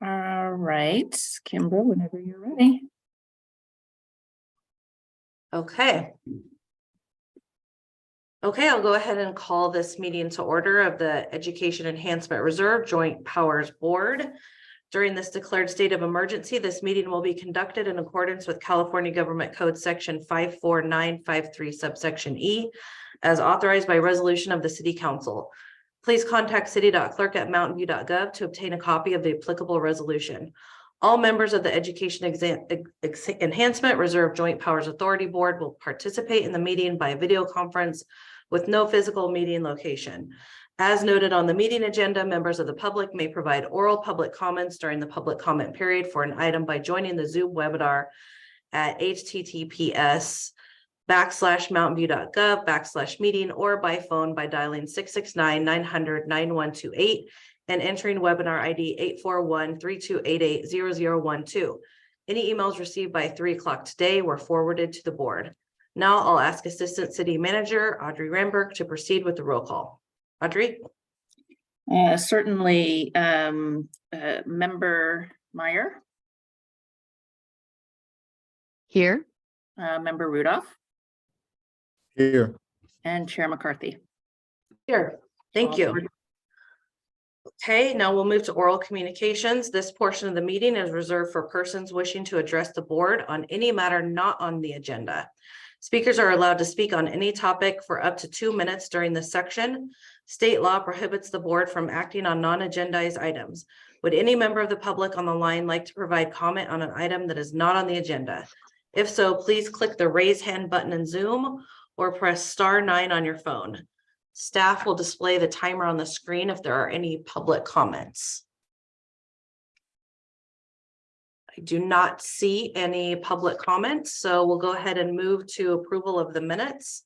All right, Kimber, whenever you're ready. Okay. Okay, I'll go ahead and call this meeting to order of the Education Enhancement Reserve Joint Powers Board. During this declared state of emergency, this meeting will be conducted in accordance with California Government Code Section 54953 subsection E, as authorized by resolution of the City Council. Please contact city.clerk@mountainview.gov to obtain a copy of the applicable resolution. All members of the Education Enhancement Reserve Joint Powers Authority Board will participate in the meeting by video conference with no physical meeting location. As noted on the meeting agenda, members of the public may provide oral public comments during the public comment period for an item by joining the Zoom webinar at https://mountainview.gov/meeting or by phone by dialing 669-900-9128 and entering webinar ID 841-3288-0012. Any emails received by 3 o'clock today were forwarded to the board. Now I'll ask Assistant City Manager Audrey Ramberg to proceed with the roll call. Audrey? Certainly, Member Meyer. Here. Member Rudolph. Here. And Chair McCarthy. Here. Thank you. Okay, now we'll move to oral communications. This portion of the meeting is reserved for persons wishing to address the board on any matter not on the agenda. Speakers are allowed to speak on any topic for up to 2 minutes during this section. State law prohibits the board from acting on non-agendized items. Would any member of the public on the line like to provide comment on an item that is not on the agenda? If so, please click the raise hand button in Zoom or press *9 on your phone. Staff will display the timer on the screen if there are any public comments. I do not see any public comments, so we'll go ahead and move to approval of the minutes.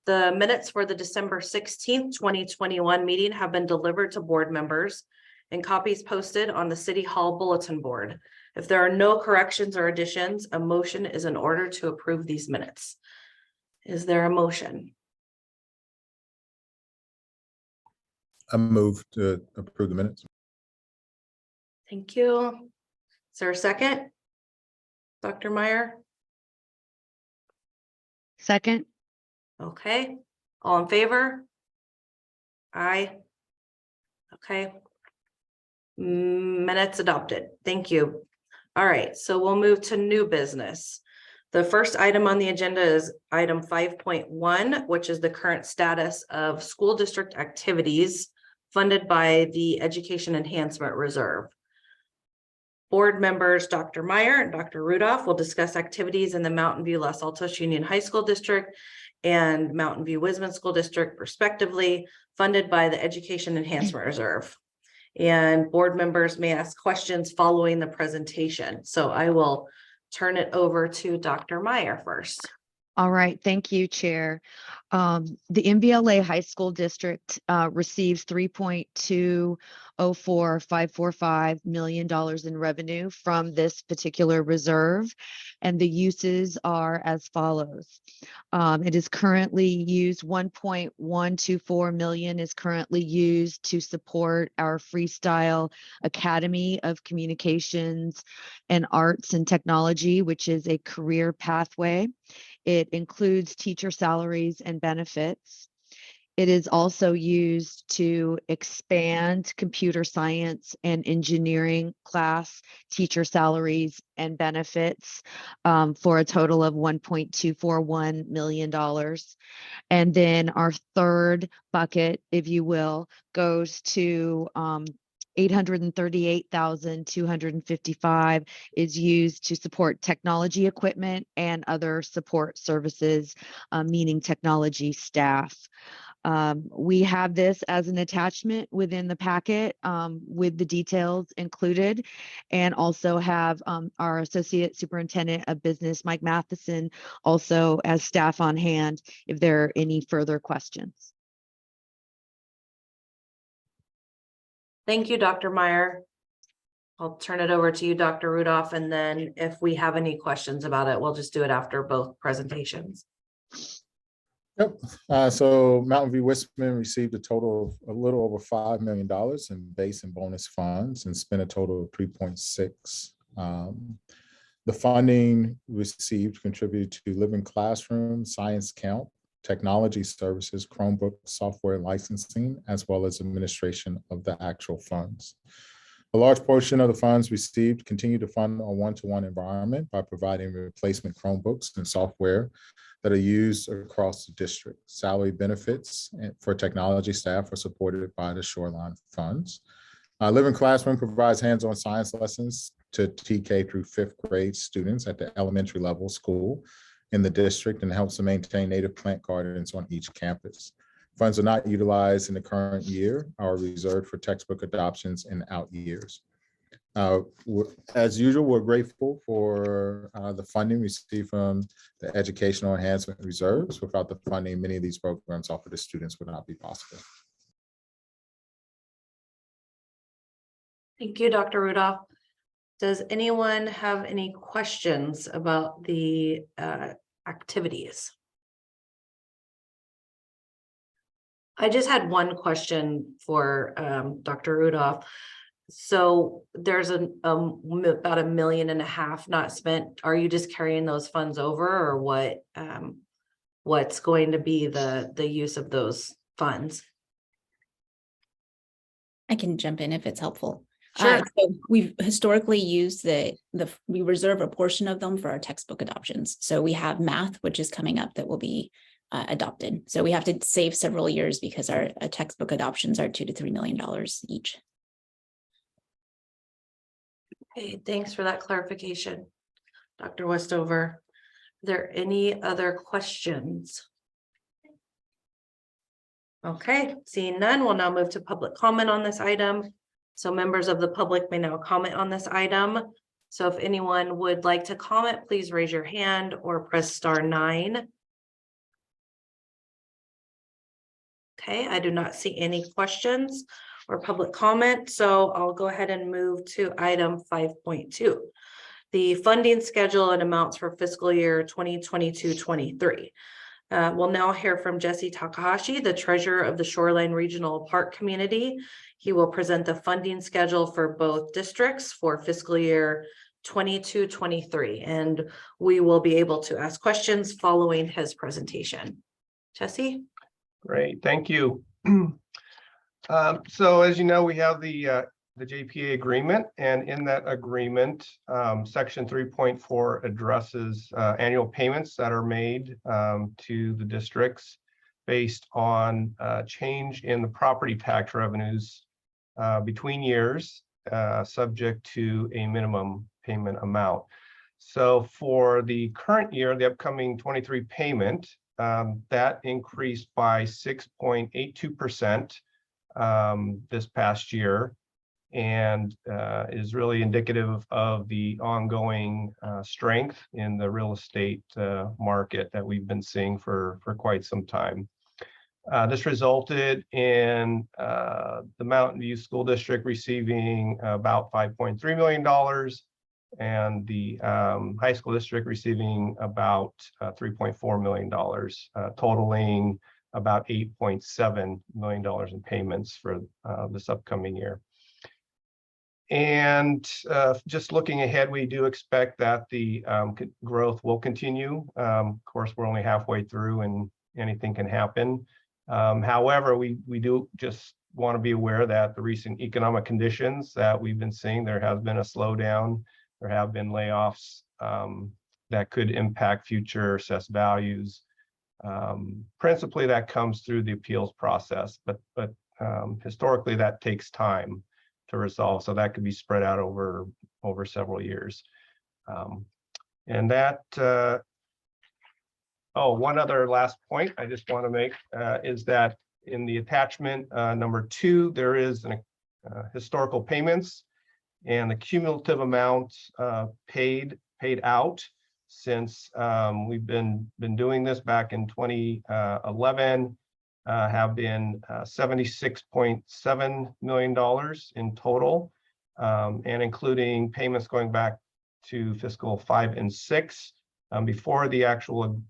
The minutes for the December 16th, 2021 meeting have been delivered to board members and copies posted on the City Hall bulletin board. If there are no corrections or additions, a motion is in order to approve these minutes. Is there a motion? I move to approve the minutes. Thank you. Is there a second? Dr. Meyer? Second. Okay. All in favor? Aye. Okay. Minutes adopted. Thank you. All right, so we'll move to new business. The first item on the agenda is item 5.1, which is the current status of school district activities funded by the Education Enhancement Reserve. Board members Dr. Meyer and Dr. Rudolph will discuss activities in the Mountain View Los Altos Union High School District and Mountain View Wisman School District, respectively, funded by the Education Enhancement Reserve. And board members may ask questions following the presentation. So I will turn it over to Dr. Meyer first. All right. Thank you, Chair. The MVLA High School District receives $3.204545 million in revenue from this particular reserve, and the uses are as follows. It is currently used, 1.124 million is currently used to support our Freestyle Academy of Communications and Arts and Technology, which is a career pathway. It includes teacher salaries and benefits. It is also used to expand computer science and engineering class teacher salaries and benefits for a total of $1.241 million. And then our third bucket, if you will, goes to $838,255 is used to support technology equipment and other support services, meaning technology staff. We have this as an attachment within the packet with the details included, and also have our Associate Superintendent of Business, Mike Matheson, also as staff on hand if there are any further questions. Thank you, Dr. Meyer. I'll turn it over to you, Dr. Rudolph, and then if we have any questions about it, we'll just do it after both presentations. Yep. So Mountain View Westman received a total of a little over $5 million in base and bonus funds and spent a total of 3.6. The funding received contributed to living classroom, science camp, technology services, Chromebook software licensing, as well as administration of the actual funds. A large portion of the funds received continue to fund a one-to-one environment by providing replacement Chromebooks and software that are used across the district. Salary benefits for technology staff are supported by the Shoreline funds. Living Classroom provides hands-on science lessons to TK through 5th grade students at the elementary level school in the district and helps to maintain native plant gardens on each campus. Funds are not utilized in the current year, are reserved for textbook adoptions in out years. As usual, we're grateful for the funding received from the Educational Enhancement Reserves. Without the funding, many of these programs offered to students would not be possible. Thank you, Dr. Rudolph. Does anyone have any questions about the activities? I just had one question for Dr. Rudolph. So there's about $1.5 million not spent. Are you just carrying those funds over, or what? What's going to be the use of those funds? I can jump in if it's helpful. Sure. So we've historically used we reserve a portion of them for our textbook adoptions. So we have math, which is coming up, that will be adopted. So we have to save several years because our textbook adoptions are $2 to $3 million each. Okay, thanks for that clarification, Dr. Westover. Are there any other questions? Okay, seeing none, we'll now move to public comment on this item. So members of the public may now comment on this item. So if anyone would like to comment, please raise your hand or press *9. Okay, I do not see any questions or public comment, so I'll go ahead and move to item 5.2. The funding schedule and amounts for fiscal year 2022-23. We'll now hear from Jesse Takahashi, the treasurer of the Shoreline Regional Park Community. He will present the funding schedule for both districts for fiscal year 22-23, and we will be able to ask questions following his presentation. Jesse? Great, thank you. So as you know, we have the JPA agreement, and in that agreement, section 3.4 addresses annual payments that are made to the districts based on change in the property tax revenues between years, subject to a minimum payment amount. So for the current year, the upcoming 23 payment, that increased by 6.82% this past year, and is really indicative of the ongoing strength in the real estate market that we've been seeing for quite some time. This resulted in the Mountain View School District receiving about $5.3 million, and the high school district receiving about $3.4 million, totaling about $8.7 million in payments for this upcoming year. And just looking ahead, we do expect that the growth will continue. Of course, we're only halfway through and anything can happen. However, we do just want to be aware that the recent economic conditions that we've been seeing, there has been a slowdown. There have been layoffs that could impact future assessed values. Principally, that comes through the appeals process, but historically that takes time to resolve, so that could be spread out over several years. And that one other last point I just want to make is that in the attachment number 2, there is an historical payments and the cumulative amount paid out since we've been doing this back in 2011 have been $76.7 million in total, and including payments going back to fiscal 5 and 6 before the actual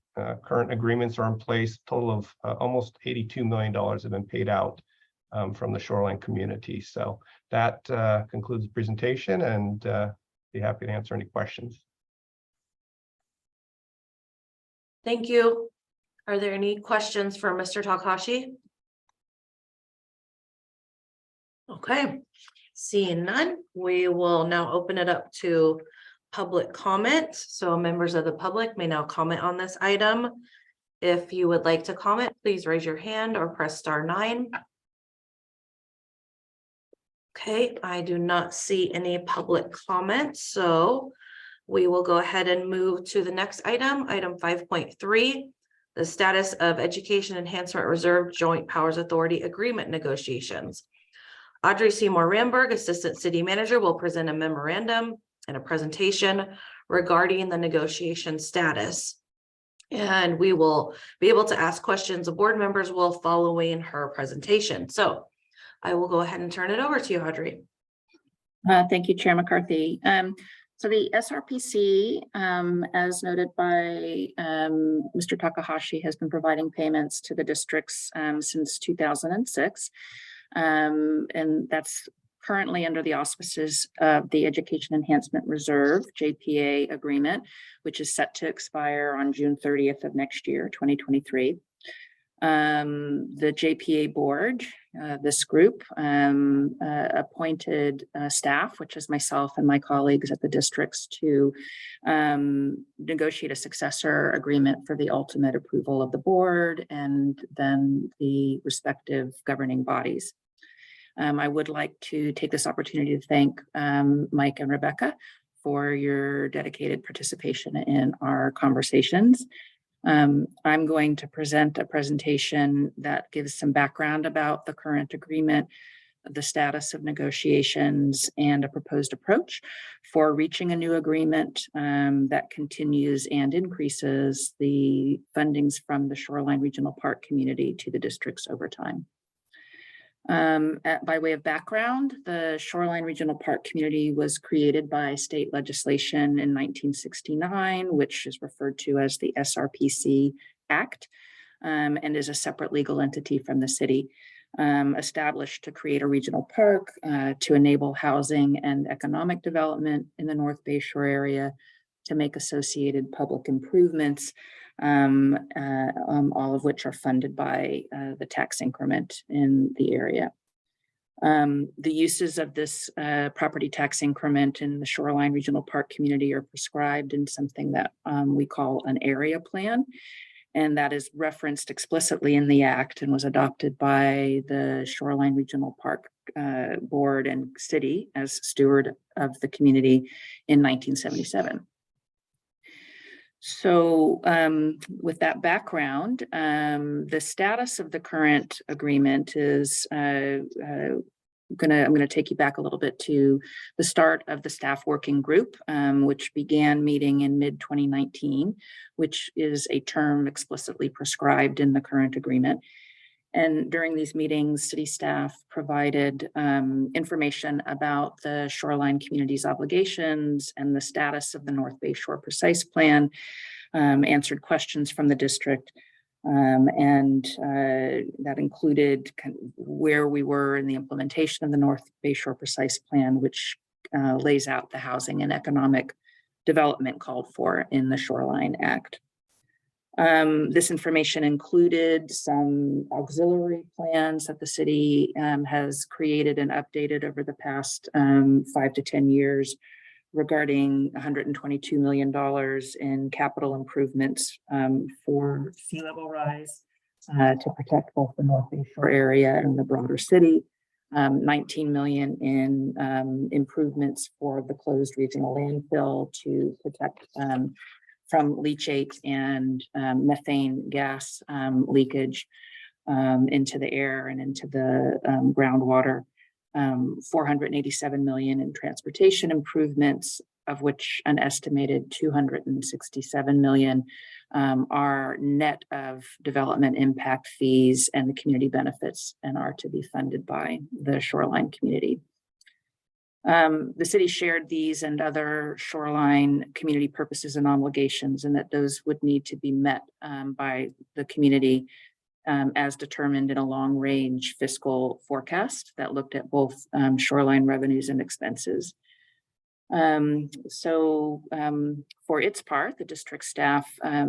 current agreements are in place. Total of almost $82 million have been paid out from the shoreline community. So that concludes the presentation, and be happy to answer any questions. Thank you. Are there any questions for Mr. Takahashi? Okay, seeing none, we will now open it up to public comment. So members of the public may now comment on this item. If you would like to comment, please raise your hand or press *9. Okay, I do not see any public comments, so we will go ahead and move to the next item, item 5.3, the status of Education Enhancement Reserve Joint Powers Authority Agreement negotiations. Audrey Seymour Ramberg, Assistant City Manager, will present a memorandum and a presentation regarding the negotiation status. And we will be able to ask questions of board members while following her presentation. So I will go ahead and turn it over to you, Audrey. Thank you, Chair McCarthy. So the SRPC, as noted by Mr. Takahashi, has been providing payments to the districts since 2006. And that's currently under the auspices of the Education Enhancement Reserve, JPA agreement, which is set to expire on June 30th of next year, 2023. The JPA board, this group, appointed staff, which is myself and my colleagues at the districts, to negotiate a successor agreement for the ultimate approval of the board and then the respective governing bodies. I would like to take this opportunity to thank Mike and Rebecca for your dedicated participation in our conversations. I'm going to present a presentation that gives some background about the current agreement, the status of negotiations, and a proposed approach for reaching a new agreement that continues and increases the fundings from the Shoreline Regional Park community to the districts over time. By way of background, the Shoreline Regional Park community was created by state legislation in 1969, which is referred to as the SRPC Act, and is a separate legal entity from the city, established to create a regional park to enable housing and economic development in the North Bay Shore area, to make associated public improvements, all of which are funded by the tax increment in the area. The uses of this property tax increment in the Shoreline Regional Park community are prescribed in something that we call an area plan, and that is referenced explicitly in the act and was adopted by the Shoreline Regional Park board and city as steward of the community in 1977. So with that background, the status of the current agreement is, I'm going to take you back a little bit to the start of the staff working group, which began meeting in mid-2019, which is a term explicitly prescribed in the current agreement. And during these meetings, city staff provided information about the shoreline community's obligations and the status of the North Bay Shore Precise Plan, answered questions from the district, and that included where we were in the implementation of the North Bay Shore Precise Plan, which lays out the housing and economic development called for in the Shoreline Act. This information included some auxiliary plans that the city has created and updated over the past 5 to 10 years regarding $122 million in capital improvements for sea level rise to protect both the North Bay Shore area and the broader city, 19 million in improvements for the closed regional landfill to protect from leachate and methane gas leakage into the air and into the groundwater, 487 million in transportation improvements, of which an estimated 267 million are net of development impact fees and the community benefits and are to be funded by the shoreline community. The city shared these and other shoreline community purposes and obligations, and that those would need to be met by the community as determined in a long-range fiscal forecast that looked at both shoreline revenues and expenses. For its part, the district staff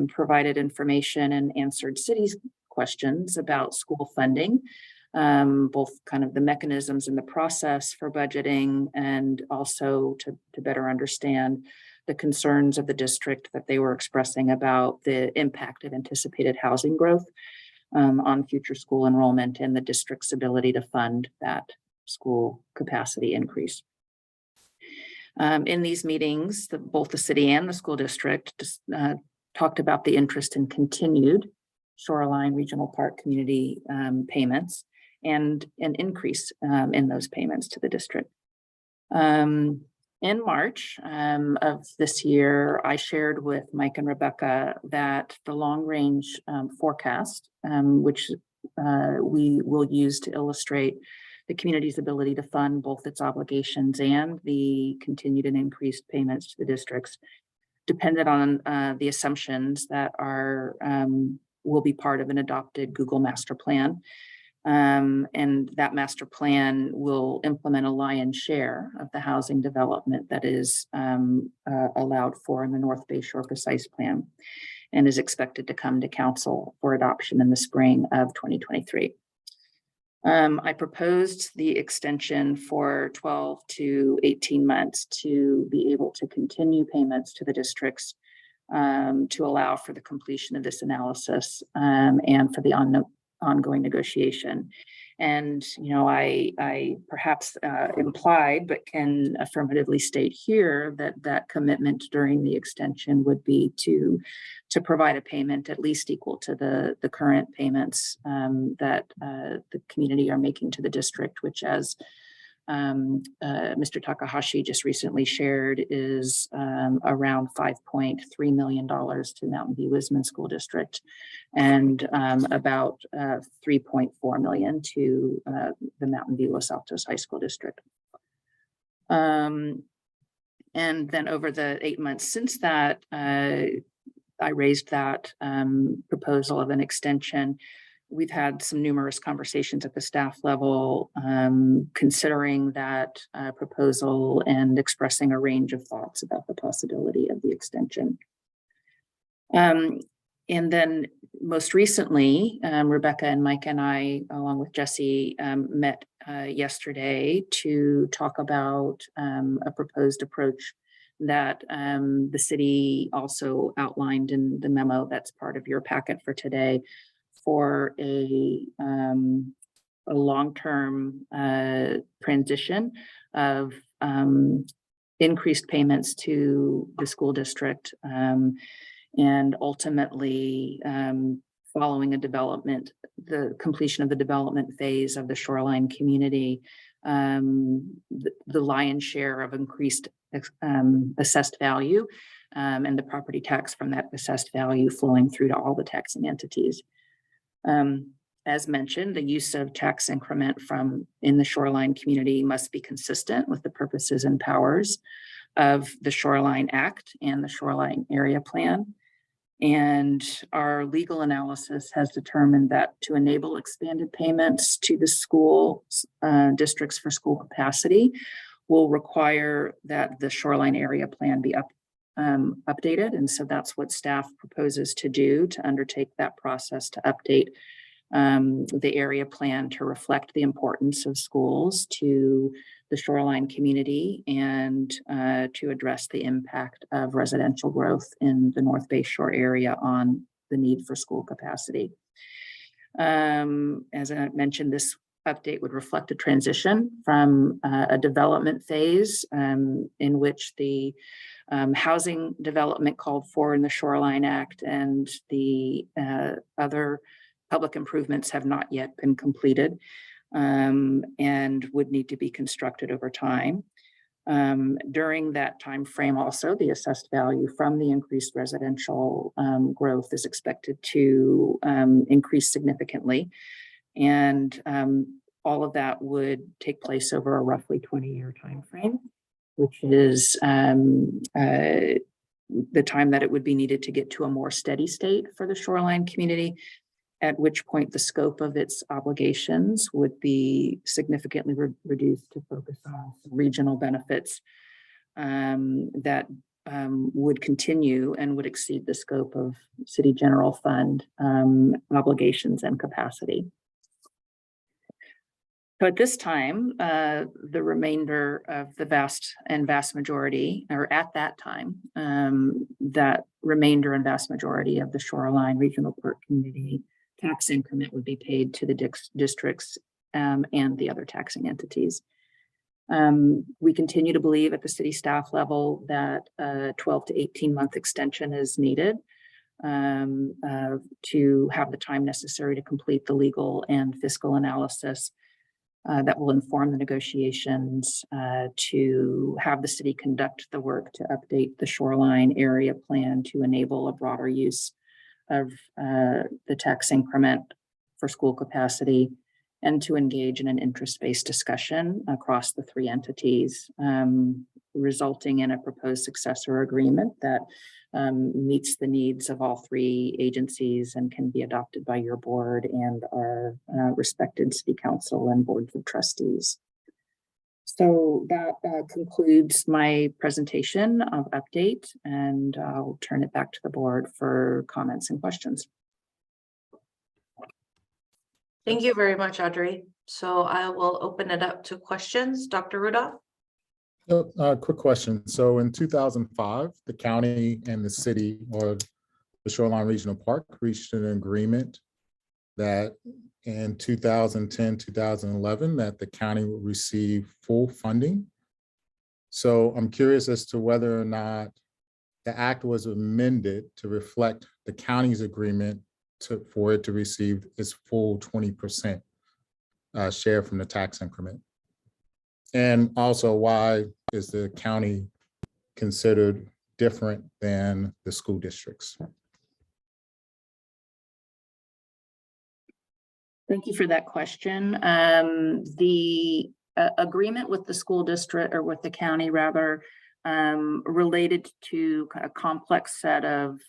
provided information and answered city's questions about school funding, both kind of the mechanisms and the process for budgeting, and also to better understand the concerns of the district that they were expressing about the impact of anticipated housing growth on future school enrollment and the district's ability to fund that school capacity increase. In these meetings, both the city and the school district talked about the interest in continued shoreline regional park community payments and an increase in those payments to the district. In March of this year, I shared with Mike and Rebecca that the long-range forecast, which we will use to illustrate the community's ability to fund both its obligations and the continued and increased payments to the districts, depended on the assumptions that will be part of an adopted Google master plan. And that master plan will implement a lion's share of the housing development that is allowed for in the North Bay Shore Precise Plan, and is expected to come to council for adoption in the spring of 2023. I proposed the extension for 12 to 18 months to be able to continue payments to the districts to allow for the completion of this analysis and for the ongoing negotiation. And, I perhaps implied, but can affirmatively state here that commitment during the extension would be to provide a payment at least equal to the current payments that the community are making to the district, which, as Mr. Takahashi just recently shared, is around $5.3 million to Mountain View Wisman School District, and about $3.4 million to the Mountain View Los Altos High School District. And then over the 8 months since that, I raised that proposal of an extension. We've had some numerous conversations at the staff level, considering that proposal and expressing a range of thoughts about the possibility of the extension. And then most recently, Rebecca and Mike and I, along with Jesse, met yesterday to talk about a proposed approach that the city also outlined in the memo that's part of your packet for today, for a long-term transition of increased payments to the school district, and ultimately following the completion of the development phase of the shoreline community, the lion's share of increased assessed value and the property tax from that assessed value flowing through to all the taxing entities. As mentioned, the use of tax increment in the shoreline community must be consistent with the purposes and powers of the Shoreline Act and the Shoreline Area Plan. And our legal analysis has determined that to enable expanded payments to the school districts for school capacity will require that the Shoreline Area Plan be updated. And so that's what staff proposes to do, to undertake that process to update the area plan to reflect the importance of schools to the shoreline community and to address the impact of residential growth in the North Bay Shore area on the need for school capacity. As I mentioned, this update would reflect a transition from a development phase in which the housing development called for in the Shoreline Act and the other public improvements have not yet been completed and would need to be constructed over time. During that time frame also, the assessed value from the increased residential growth is expected to increase significantly. And all of that would take place over a roughly 20-year timeframe, which is the time that it would be needed to get to a more steady state for the shoreline community, at which point the scope of its obligations would be significantly reduced to focus on regional benefits that would continue and would exceed the scope of city general fund obligations and capacity. So at this time, the remainder of the vast majority, or at that time, that remainder and vast majority of the shoreline regional park community tax increment would be paid to the districts and the other taxing entities. We continue to believe at the city staff level that a 12 to 18-month extension is needed to have the time necessary to complete the legal and fiscal analysis that will inform the negotiations to have the city conduct the work to update the shoreline area plan to enable a broader use of the tax increment for school capacity, and to engage in an interest-based discussion across the three entities, resulting in a proposed successor agreement that meets the needs of all three agencies and can be adopted by your board and our respected city council and boards of trustees. So that concludes my presentation of update, and I'll turn it back to the board for comments and questions. Thank you very much, Audrey. So I will open it up to questions. Dr. Rudolph? Quick question. So in 2005, the county and the city, or the Shoreline Regional Park, reached an agreement that in 2010, 2011, that the county would receive full funding. So I'm curious as to whether or not the act was amended to reflect the county's agreement for it to receive its full 20% share from the tax increment. And also, why is the county considered different than the school districts? Thank you for that question. The agreement with the school district, or with the county rather, related to a complex set of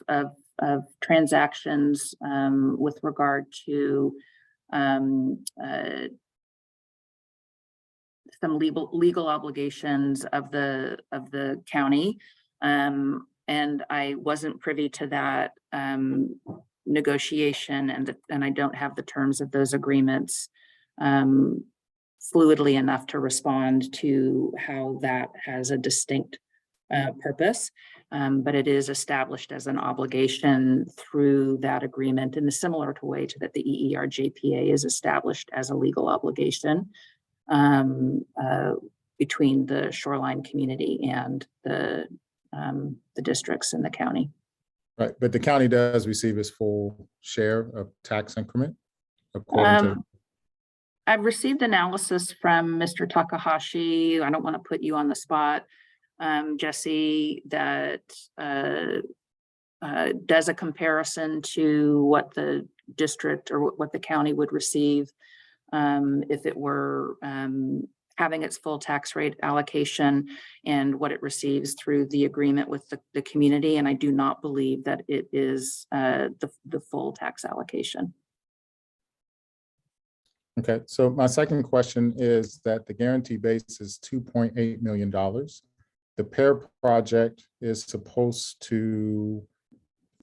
transactions with regard to some legal obligations of the county, and I wasn't privy to that negotiation, and I don't have the terms of those agreements fluidly enough to respond to how that has a distinct purpose, but it is established as an obligation through that agreement in a similar way to that the EER-JPA is established as a legal obligation between the shoreline community and the districts in the county. Right, but the county does receive its full share of tax increment according to. I've received analysis from Mr. Takahashi. I don't want to put you on the spot, Jesse, that does a comparison to what the district or what the county would receive if it were having its full tax rate allocation, and what it receives through the agreement with the community. And I do not believe that it is the full tax allocation. Okay, so my second question is that the guarantee base is $2.8 million. The PAIR project is supposed to,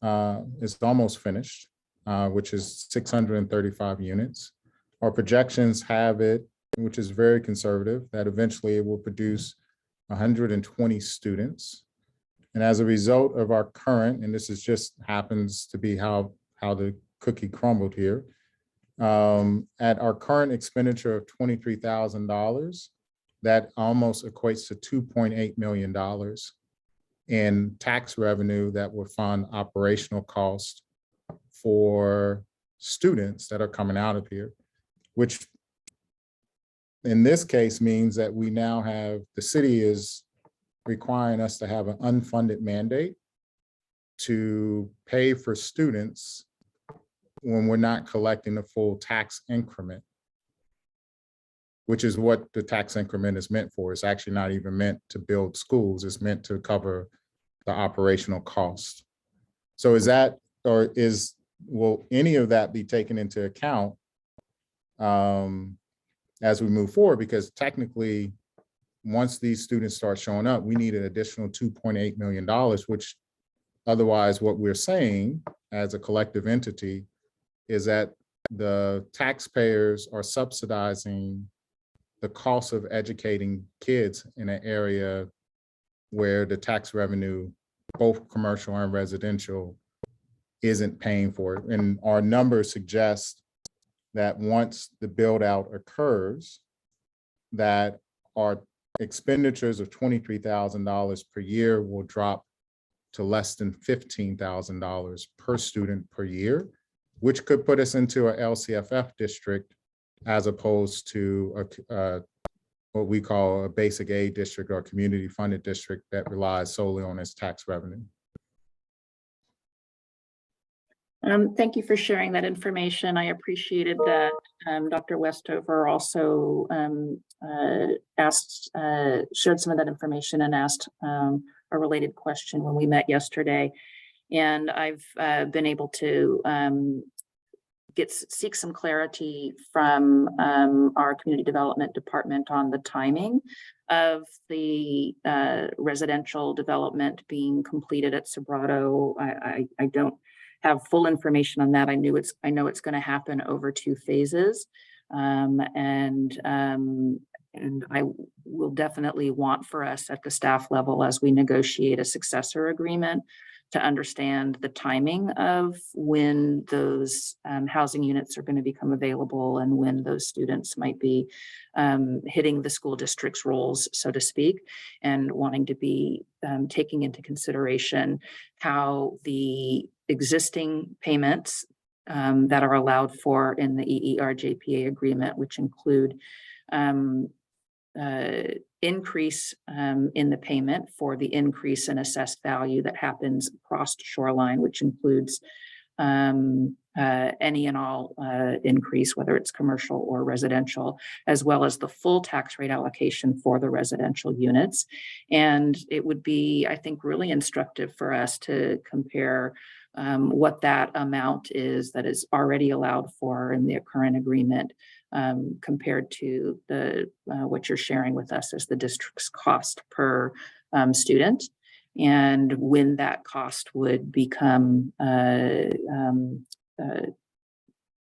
it's almost finished, which is 635 units. Our projections have it, which is very conservative, that eventually it will produce 120 students. And as a result of our current, and this is just happens to be how the cookie crumbled here, at our current expenditure of $23,000, that almost equates to $2.8 million in tax revenue that will fund operational costs for students that are coming out of here, which in this case means that we now have, the city is requiring us to have an unfunded mandate to pay for students when we're not collecting the full tax increment. which is what the tax increment is meant for. It's actually not even meant to build schools. It's meant to cover the operational cost. So is that, or will any of that be taken into account as we move forward? Because technically, once these students start showing up, we need an additional $2.8 million, which otherwise what we're saying as a collective entity is that the taxpayers are subsidizing the cost of educating kids in an area where the tax revenue, both commercial and residential, isn't paying for it. And our numbers suggest that once the build out occurs, that our expenditures of $23,000 per year will drop to less than $15,000 per student per year, which could put us into a LCFF district as opposed to what we call a basic aid district or community funded district that relies solely on its tax revenue. Thank you for sharing that information. I appreciated that. Dr. Westover also shared some of that information and asked a related question when we met yesterday. And I've been able to seek some clarity from our community development department on the timing of the residential development being completed at Sobrato. I don't have full information on that. I know it's going to happen over 2 phases, and I will definitely want for us at the staff level as we negotiate a successor agreement to understand the timing of when those housing units are going to become available and when those students might be hitting the school district's roles, so to speak, and wanting to be taking into consideration how the existing payments that are allowed for in the EER-JPA agreement, which include increase in the payment for the increase in assessed value that happens across shoreline, which includes any and all increase, whether it's commercial or residential, as well as the full tax rate allocation for the residential units. And it would be, I think, really instructive for us to compare what that amount is that is already allowed for in the current agreement compared to the what you're sharing with us as the district's cost per student, and when that cost would become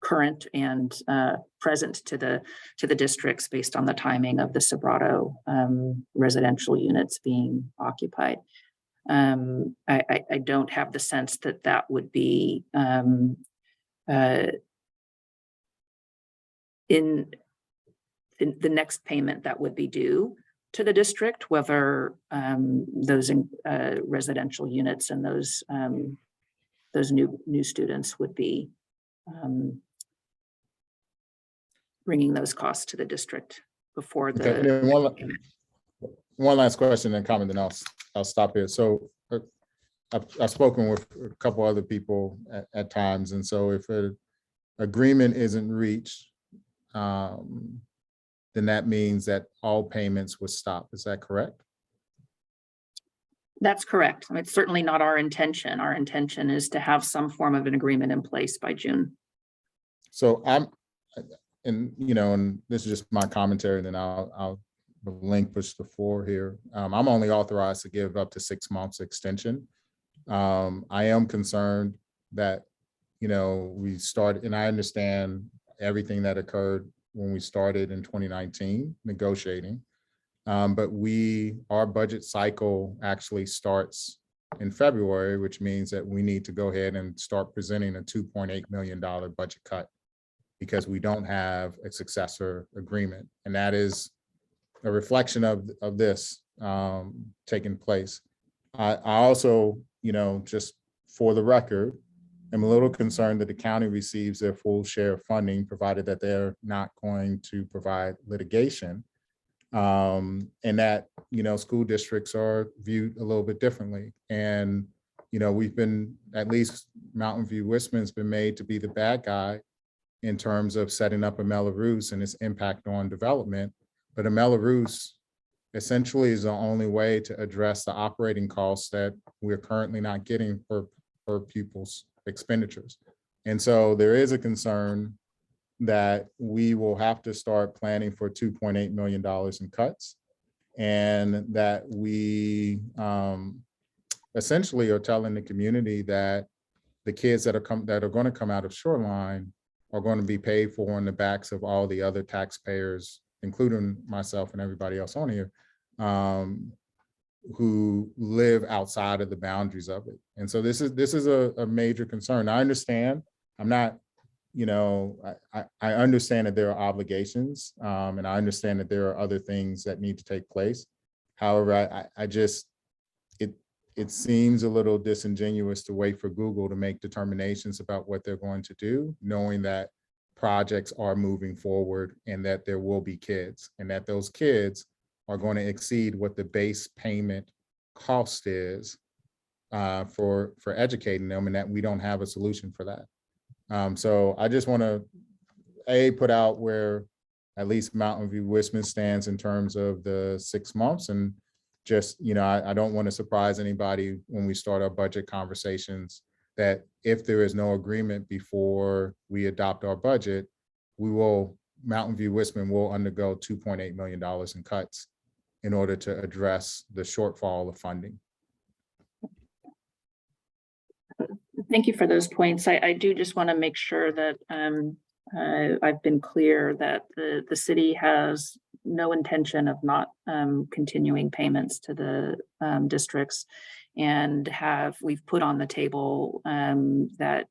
current and present to the districts based on the timing of the Sobrato residential units being occupied. I don't have the sense that would be in the next payment that would be due to the district, whether those residential units and those new students would be bringing those costs to the district before the. Okay, and then one last question and comment, then I'll stop here. So I've spoken with a couple other people at times, and so if an agreement isn't reached, then that means that all payments would stop. Is that correct? That's correct. It's certainly not our intention. Our intention is to have some form of an agreement in place by June. So and this is just my commentary, then I'll relinquish the floor here. I'm only authorized to give up to 6 months extension. I am concerned that, we started, and I understand everything that occurred when we started in 2019 negotiating. But our budget cycle actually starts in February, which means that we need to go ahead and start presenting a $2.8 million budget cut because we don't have a successor agreement. And that is a reflection of this taking place. I also, just for the record, I'm a little concerned that the county receives their full share of funding, provided that they're not going to provide litigation. And that, school districts are viewed a little bit differently. And, we've been, at least Mountain View Westman's been made to be the bad guy in terms of setting up a Melrose and its impact on development. But a Melrose essentially is the only way to address the operating costs that we're currently not getting per pupil's expenditures. And so there is a concern that we will have to start planning for $2.8 million in cuts, and that we essentially are telling the community that the kids that are going to come out of Shoreline are going to be paid for on the backs of all the other taxpayers, including myself and everybody else on here, who live outside of the boundaries of it. And so this is a major concern. I understand. I'm not, I understand that there are obligations, and I understand that there are other things that need to take place. However, it seems a little disingenuous to wait for Google to make determinations about what they're going to do, knowing that projects are moving forward and that there will be kids, and that those kids are going to exceed what the base payment cost is for educating them, and that we don't have a solution for that. So I just want to put out where at least Mountain View Wisman stands in terms of the 6 months, and just, I don't want to surprise anybody when we start our budget conversations that if there is no agreement before we adopt our budget, Mountain View Wisman will undergo $2.8 million in cuts in order to address the shortfall of funding. Thank you for those points. I do just want to make sure that I've been clear that the city has no intention of not continuing payments to the districts, and we've put on the table that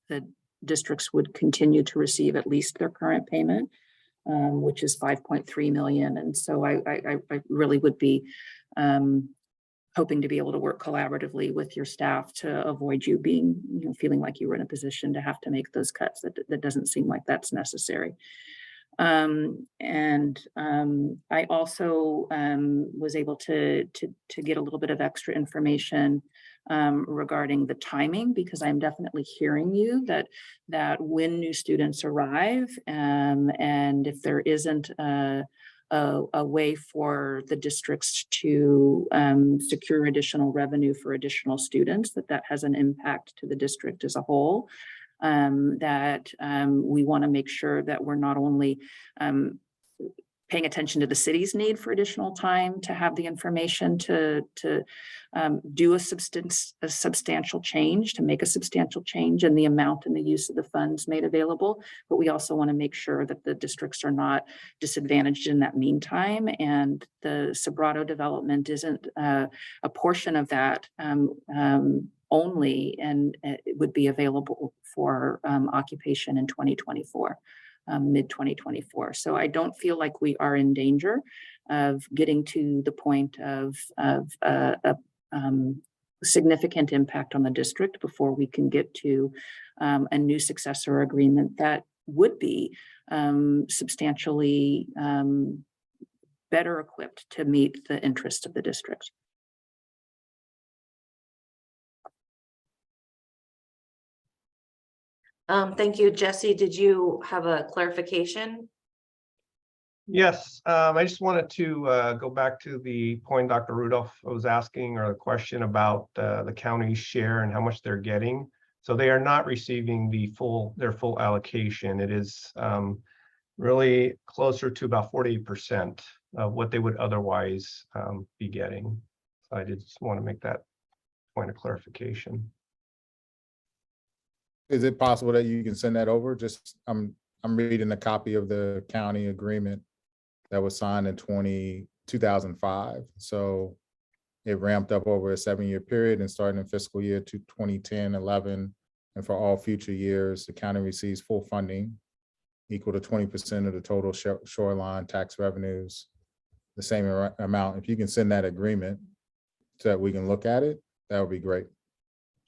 the districts would continue to receive at least their current payment, which is 5.3 million. And so I really would be hoping to be able to work collaboratively with your staff to avoid you being, feeling like you were in a position to have to make those cuts. That doesn't seem like that's necessary. I also was able to get a little bit of extra information regarding the timing, because I'm definitely hearing you that when new students arrive, and if there isn't a way for the districts to secure additional revenue for additional students, that has an impact to the district as a whole. That we want to make sure that we're not only paying attention to the city's need for additional time to have the information to do a substantial change, to make a substantial change in the amount and the use of the funds made available, but we also want to make sure that the districts are not disadvantaged in that meantime, and the Sobrato development isn't a portion of that only, and it would be available for occupation in 2024, mid 2024. So I don't feel like we are in danger of getting to the point of significant impact on the district before we can get to a new successor agreement that would be substantially better equipped to meet the interests of the district. Thank you, Jesse. Did you have a clarification? Yes, I just wanted to go back to the point Dr. Rudolph was asking, or the question about the county's share and how much they're getting. So they are not receiving their full allocation. It is really closer to about 48% of what they would otherwise be getting. So I did just want to make that point of clarification. Is it possible that you can send that over? Just I'm reading a copy of the county agreement that was signed in 2005. So it ramped up over a 7-year period and starting in fiscal year 2010-11. And for all future years, the county receives full funding equal to 20% of the total shoreline tax revenues, the same amount. If you can send that agreement so that we can look at it, that would be great.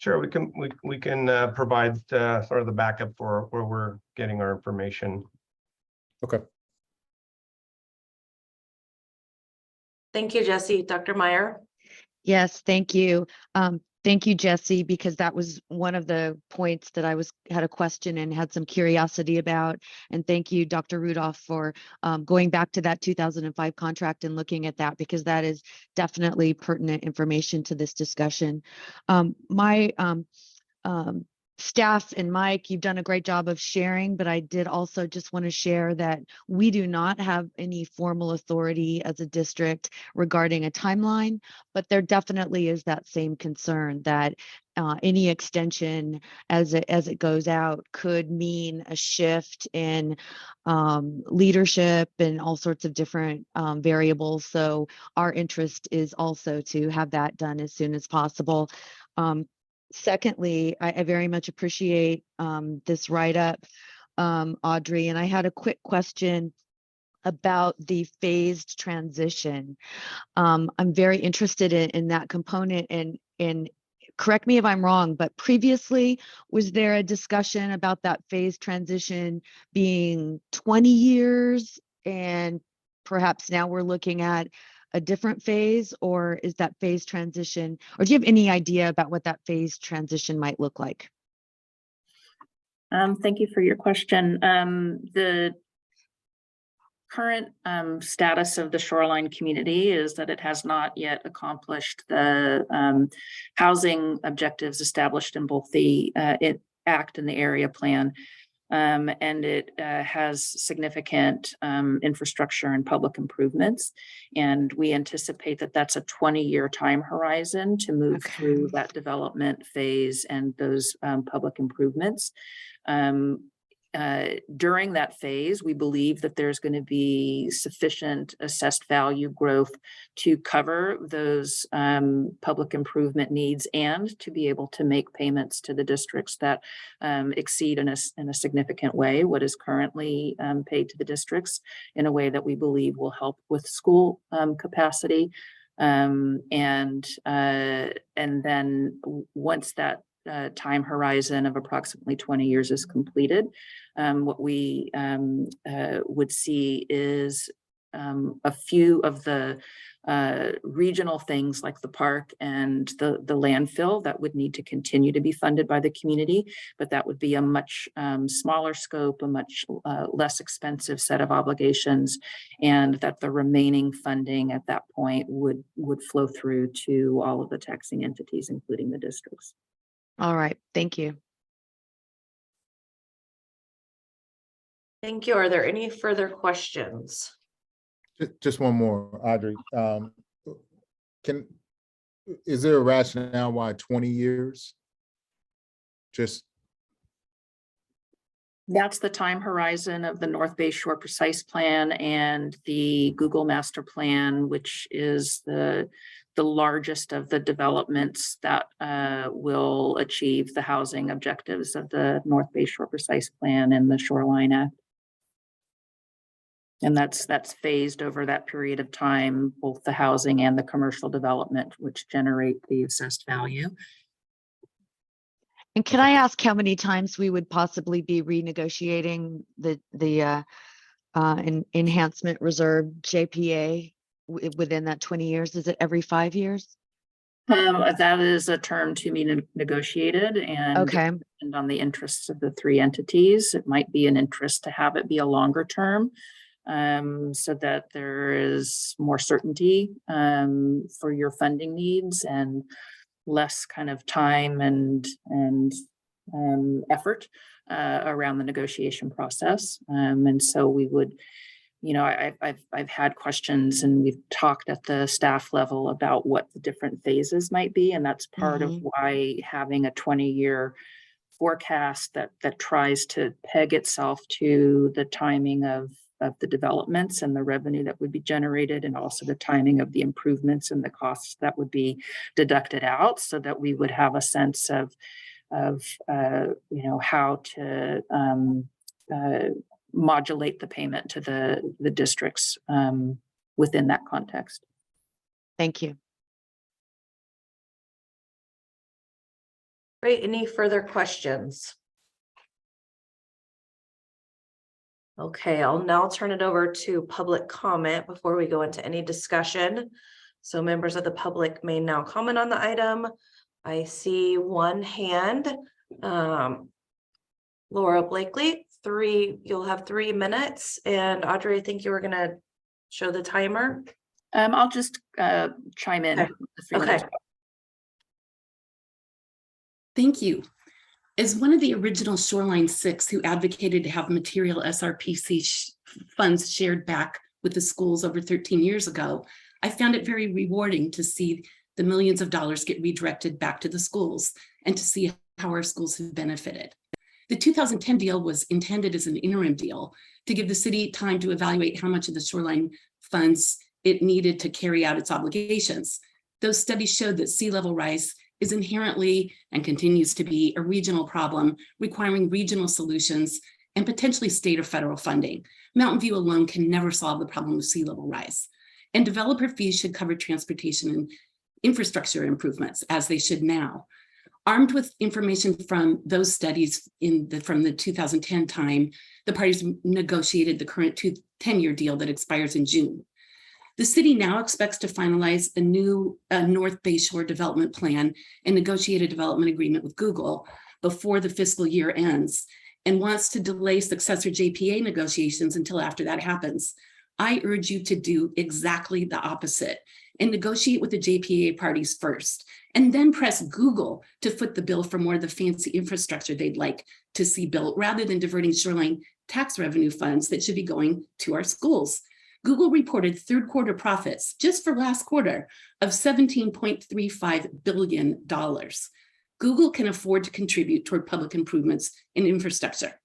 Sure, we can provide sort of the backup for where we're getting our information. Okay. Thank you, Jesse. Dr. Meyer. Yes, thank you. Thank you, Jesse, because that was one of the points that I had a question and had some curiosity about. And thank you, Dr. Rudolph, for going back to that 2005 contract and looking at that, because that is definitely pertinent information to this discussion. My staff and Mike, you've done a great job of sharing, but I did also just want to share that we do not have any formal authority as a district regarding a timeline, but there definitely is that same concern that any extension as it goes out could mean a shift in leadership and all sorts of different variables. So our interest is also to have that done as soon as possible. Secondly, I very much appreciate this write-up, Audrey, and I had a quick question about the phased transition. I'm very interested in that component, and correct me if I'm wrong, but previously, was there a discussion about that phased transition being 20 years, and perhaps now we're looking at a different phase, or is that phase transition, or do you have any idea about what that phase transition might look like? Thank you for your question. The current status of the shoreline community is that it has not yet accomplished the housing objectives established in both the Act and the area plan. And it has significant infrastructure and public improvements. And we anticipate that that's a 20-year time horizon to move through that development phase and those public improvements. During that phase, we believe that there's going to be sufficient assessed value growth to cover those public improvement needs and to be able to make payments to the districts that exceed in a significant way what is currently paid to the districts, in a way that we believe will help with school capacity. And then once that time horizon of approximately 20 years is completed, what we would see is a few of the regional things like the park and the landfill that would need to continue to be funded by the community, but that would be a much smaller scope, a much less expensive set of obligations, and that the remaining funding at that point would flow through to all of the taxing entities, including the districts. All right, thank you. Thank you. Are there any further questions? Just one more, Audrey. Is there a rationale why 20 years? That's the time horizon of the North Bay Shore Precise Plan and the Google Master Plan, which is the largest of the developments that will achieve the housing objectives of the North Bay Shore Precise Plan and the Shoreline Act. And that's phased over that period of time, both the housing and the commercial development, which generate the assessed value. And can I ask how many times we would possibly be renegotiating the enhancement reserve JPA within that 20 years? Is it every 5 years? That is a term to be negotiated, and Okay. depend on the interests of the three entities. It might be an interest to have it be a longer term, so that there is more certainty for your funding needs and less kind of time and effort around the negotiation process. And so we would, I've had questions, and we've talked at the staff level about what the different phases might be, and that's part of why having a 20-year forecast that tries to peg itself to the timing of the developments and the revenue that would be generated, and also the timing of the improvements and the costs that would be deducted out, so that we would have a sense of how to modulate the payment to the districts within that context. Thank you. Great. Any further questions? Okay, I'll now turn it over to public comment before we go into any discussion. So members of the public may now comment on the item. I see one hand. Laura Blakely, you'll have 3 minutes. And Audrey, I think you were gonna show the timer. I'll just chime in. Okay. with the 3 minutes. Okay. Thank you. As one of the original Shoreline 6 who advocated to have material SRPC funds shared back with the schools over 13 years ago, I found it very rewarding to see the millions of dollars get redirected back to the schools and to see how our schools have benefited. The 2010 deal was intended as an interim deal to give the city time to evaluate how much of the Shoreline funds it needed to carry out its obligations. Those studies showed that sea level rise is inherently and continues to be a regional problem requiring regional solutions and potentially state or federal funding. Mountain View alone can never solve the problem of sea level rise. And developer fees should cover transportation and infrastructure improvements, as they should now. Armed with information from those studies from the 2010 time, the parties negotiated the current 10-year deal that expires in June. The city now expects to finalize a new North Bayshore development plan and negotiate a development agreement with Google before the fiscal year ends, and wants to delay successor JPA negotiations until after that happens. I urge you to do exactly the opposite and negotiate with the JPA parties first, and then press Google to foot the bill for more of the fancy infrastructure they'd like to see built, rather than diverting shoreline tax revenue funds that should be going to our schools. Google reported third quarter profits just for last quarter of $17.35 billion. Google can afford to contribute toward public improvements in infrastructure.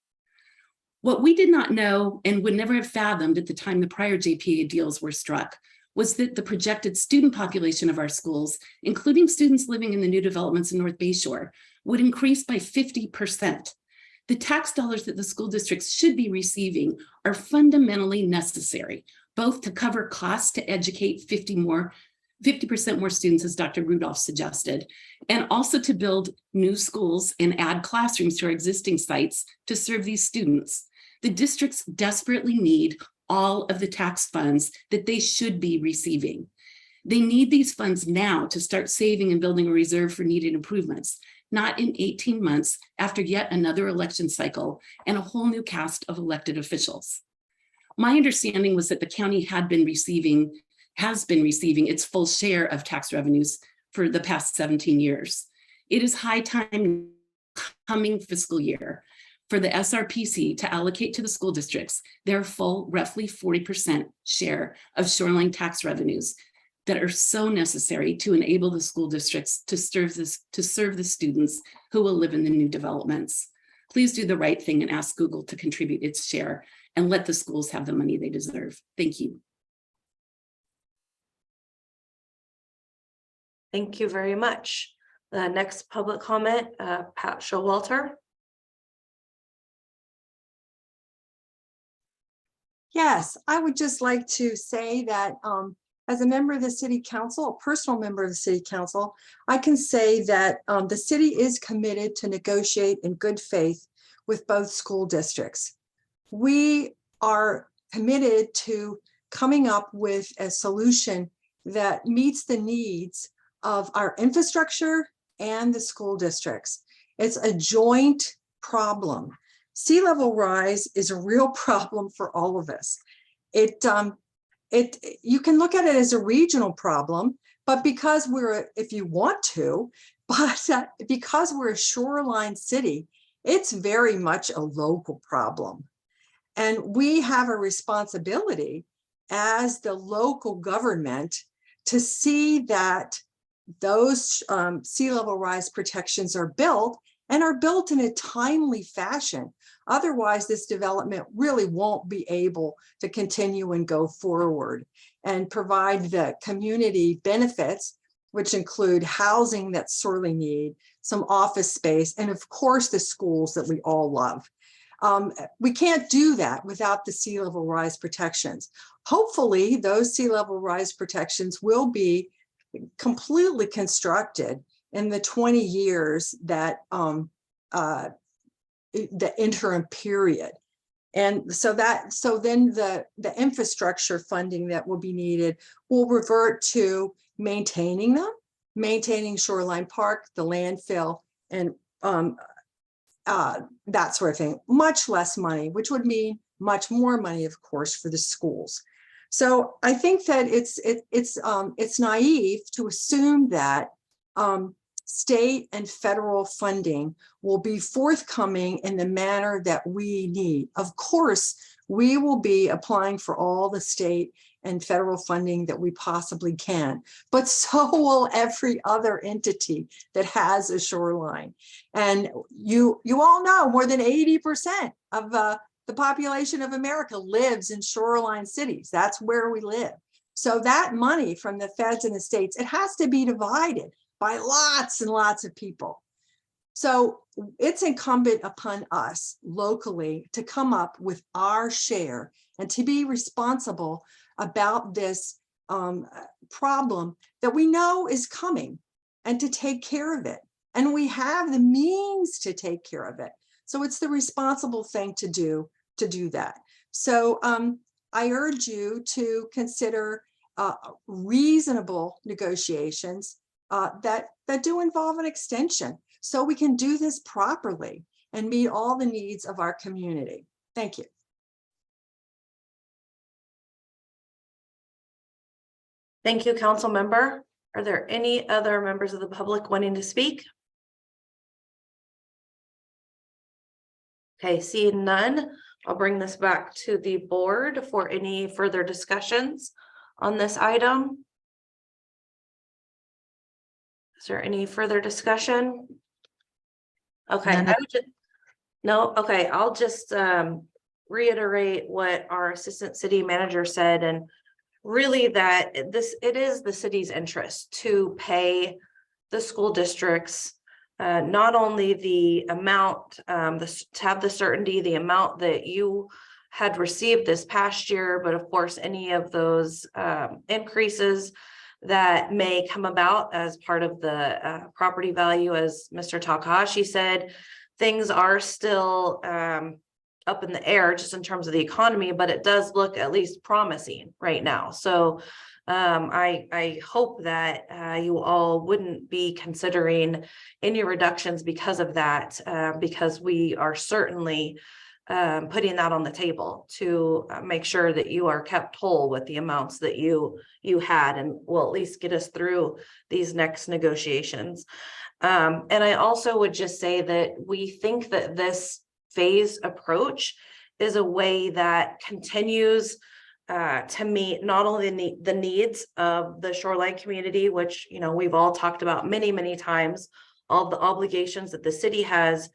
What we did not know and would never have fathomed at the time the prior JPA deals were struck was that the projected student population of our schools, including students living in the new developments in North Bayshore, would increase by 50%. The tax dollars that the school districts should be receiving are fundamentally necessary, both to cover costs to educate 50% more students, as Dr. Rudolph suggested, and also to build new schools and add classrooms to our existing sites to serve these students. The districts desperately need all of the tax funds that they should be receiving. They need these funds now to start saving and building a reserve for needed improvements, not in 18 months after yet another election cycle and a whole new cast of elected officials. My understanding was that the county has been receiving its full share of tax revenues for the past 17 years. It is high time coming fiscal year for the SRPC to allocate to the school districts their full roughly 40% share of shoreline tax revenues that are so necessary to enable the school districts to serve the students who will live in the new developments. Please do the right thing and ask Google to contribute its share and let the schools have the money they deserve. Thank you. Thank you very much. The next public comment, Pat Showalter. Yes, I would just like to say that as a member of the city council, a personal member of the city council, I can say that the city is committed to negotiate in good faith with both school districts. We are committed to coming up with a solution that meets the needs of our infrastructure and the school districts. It's a joint problem. Sea level rise is a real problem for all of us. You can look at it as a regional problem, but because if you want to, but because we're a shoreline city, it's very much a local problem. And we have a responsibility as the local government to see that those sea level rise protections are built and are built in a timely fashion. Otherwise, this development really won't be able to continue and go forward and provide the community benefits, which include housing that sorely need, some office space, and of course, the schools that we all love. We can't do that without the sea level rise protections. Hopefully, those sea level rise protections will be completely constructed in the 20 years that the interim period. And so then the infrastructure funding that will be needed will revert to maintaining them maintaining Shoreline Park, the landfill, and that sort of thing. Much less money, which would mean much more money, of course, for the schools. So I think that it's naive to assume that state and federal funding will be forthcoming in the manner that we need. Of course, we will be applying for all the state and federal funding that we possibly can, but so will every other entity that has a shoreline. And you all know more than 80% of the population of America lives in shoreline cities. That's where we live. So that money from the feds and the states, it has to be divided by lots and lots of people. So it's incumbent upon us locally to come up with our share and to be responsible about this problem that we know is coming, and to take care of it. And we have the means to take care of it. So it's the responsible thing to do that. So I urge you to consider reasonable negotiations that do involve an extension, so we can do this properly and meet all the needs of our community. Thank you. Thank you, council member. Are there any other members of the public wanting to speak? Okay, seeing none, I'll bring this back to the board for any further discussions on this item. Is there any further discussion? Okay, okay, I'll just reiterate what our assistant city manager said, and really that it is the city's interest to pay the school districts not only the amount, to have the certainty, the amount that you had received this past year, but of course, any of those increases that may come about as part of the property value. As Mr. Takahashi said, things are still up in the air just in terms of the economy, but it does look at least promising right now. So I hope that you all wouldn't be considering any reductions because of that, because we are certainly putting that on the table to make sure that you are kept whole with the amounts that you had, and will at least get us through these next negotiations. And I also would just say that we think that this phase approach is a way that continues to meet not only the needs of the shoreline community, which, you know, we've all talked about many times, all the obligations that the city has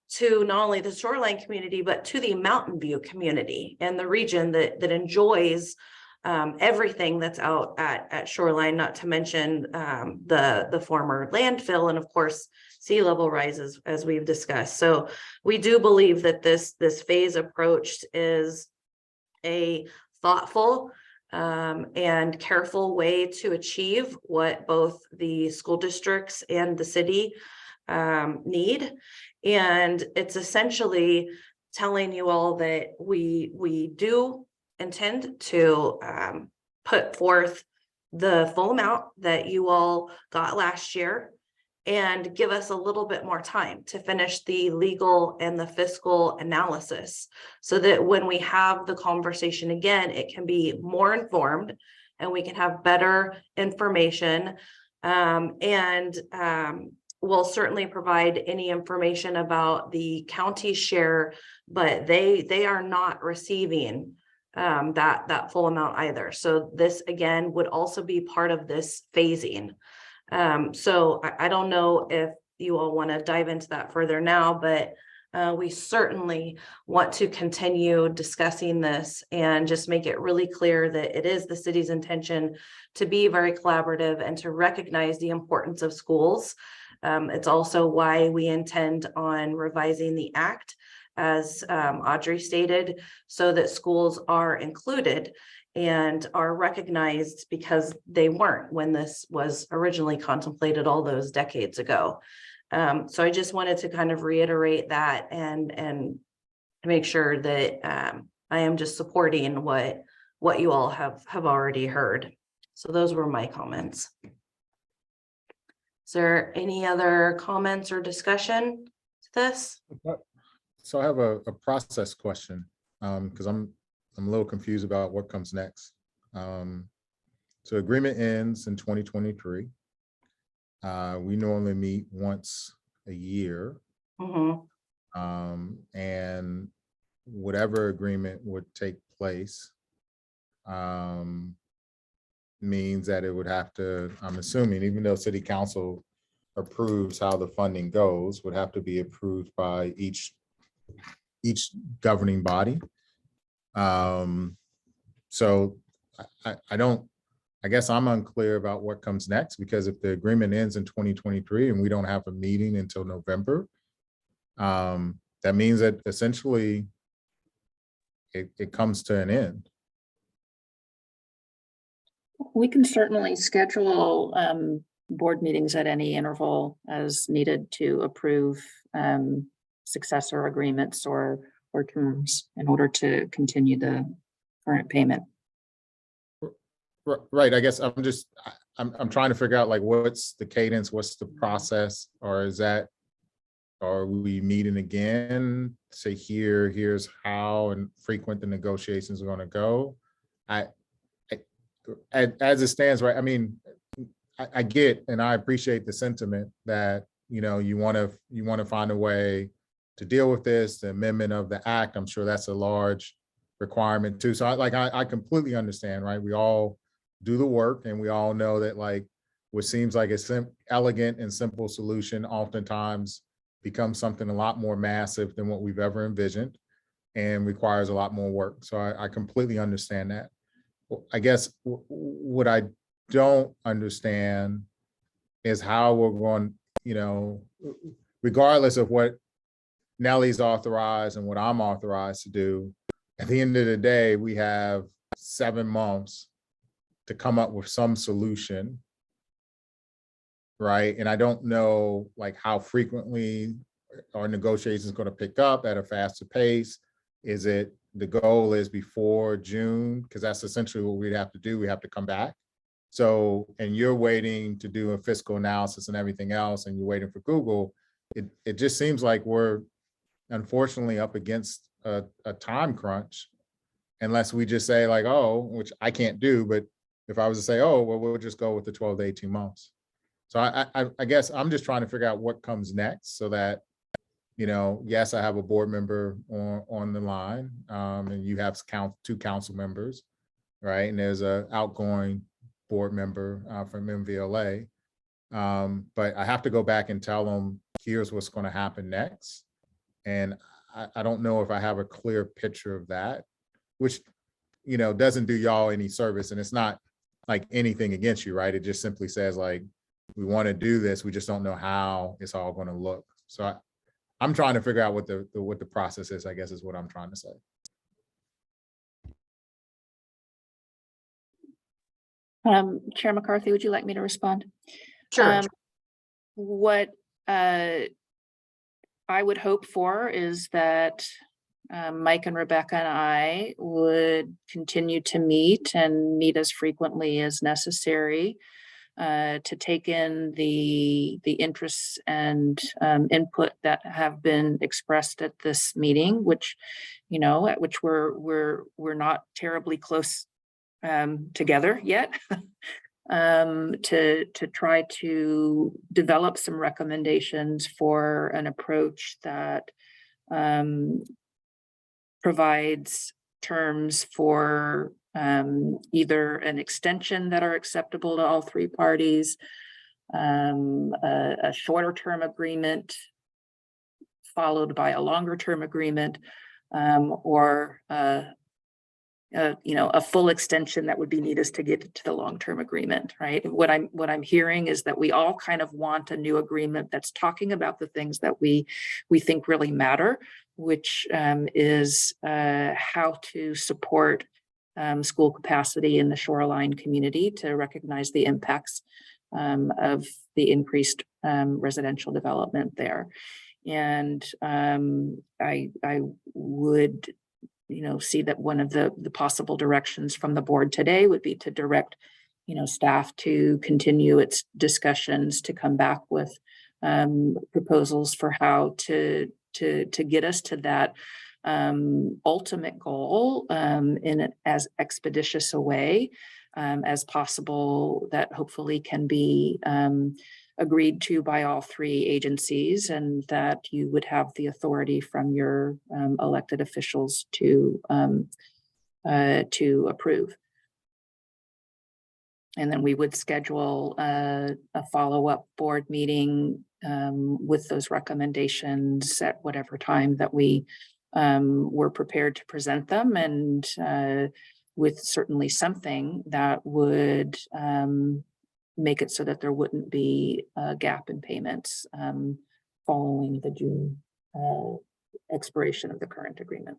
to not only the shoreline community, but to the Mountain View community and the region that enjoys everything that's out at shoreline, not to mention the former landfill, and of course sea level rises, as we've discussed. So we do believe that this phase approach is a thoughtful and careful way to achieve what both the school districts and the city need. And it's essentially telling you all that we do intend to put forth the full amount that you all got last year, and give us a little bit more time to finish the legal and the fiscal analysis, so that when we have the conversation again, it can be more informed and we can have better information. We'll certainly provide any information about the county share, but they are not receiving that full amount either. So this again would also be part of this phasing. So I don't know if you all want to dive into that further now, but we certainly want to continue discussing this and just make it really clear that it is the city's intention to be very collaborative and to recognize the importance of schools. It's also why we intend on revising the act, as Audrey stated, so that schools are included and are recognized, because they weren't when this was originally contemplated all those decades ago. So I just wanted to kind of reiterate that and make sure that I am just supporting what you all have already heard. So those were my comments. Is there any other comments or discussion to this? So I have a process question, because I'm a little confused about what comes next. So agreement ends in 2023. We normally meet once a year, Mhm. and whatever agreement would take place means that it would have to, I'm assuming, even though city council approves how the funding goes, would have to be approved by each governing body. So I guess I'm unclear about what comes next, because if the agreement ends in 2023 and we don't have a meeting until November, that means that essentially it comes to an end. We can certainly schedule board meetings at any interval as needed to approve successor agreements or terms in order to continue the current payment. Right. I guess I'm trying to figure out, like, what's the cadence, what's the process, or are we meeting again? Say here's how and frequent the negotiations are going to go. As it stands, right? I mean, I get and I appreciate the sentiment that, you want to find a way to deal with this. The amendment of the act, I'm sure that's a large requirement too. So I completely understand, right? We all do the work, and we all know that, like, what seems like a elegant and simple solution oftentimes becomes something a lot more massive than what we've ever envisioned and requires a lot more work. So I completely understand that. I guess what I don't understand is how we're going, regardless of what Nellie's authorized and what I'm authorized to do, at the end of the day, we have 7 months to come up with some solution, right? And I don't know, like, how frequently our negotiations going to pick up at a faster pace. Is it the goal is before June? Because that's essentially what we'd have to do. We have to come back. So, and you're waiting to do a fiscal analysis and everything else, and you're waiting for Google. It just seems like we're unfortunately up against a time crunch, unless we just say, like, oh, which I can't do, but if I was to say, oh, well, we'll just go with the 12 to 18 months. So I guess I'm just trying to figure out what comes next, so that, yes, I have a board member on the line, and you have 2 council members, right? And there's a outgoing board member from MVLA. But I have to go back and tell them, here's what's going to happen next. And I don't know if I have a clear picture of that, which, doesn't do y'all any service. And it's not like anything against you, right? It just simply says, like, we want to do this, we just don't know how it's all going to look. So I'm trying to figure out what the process is, I guess, is what I'm trying to say. Chair McCarthy, would you like me to respond? Sure. What I would hope for is that Mike and Rebecca and I would continue to meet as frequently as necessary to take in the interests and input that have been expressed at this meeting, which, at which we're not terribly close together yet. To try to develop some recommendations for an approach that provides terms for either an extension that are acceptable to all 3 parties, a shorter term agreement followed by a longer term agreement, or a full extension that would be needed to get to the long-term agreement, right? What I'm hearing is that we all kind of want a new agreement that's talking about the things that we think really matter, which is how to support school capacity in the shoreline community, to recognize the impacts of the increased residential development there. And I would see that one of the possible directions from the board today would be to direct staff to continue its discussions to come back with proposals for how to get us to that ultimate goal in as expeditious a way as possible, that hopefully can be agreed to by all three agencies, and that you would have the authority from your elected officials to approve. And then we would schedule a follow-up board meeting with those recommendations at whatever time that we were prepared to present them, and with certainly something that would make it so that there wouldn't be a gap in payments following the June expiration of the current agreement.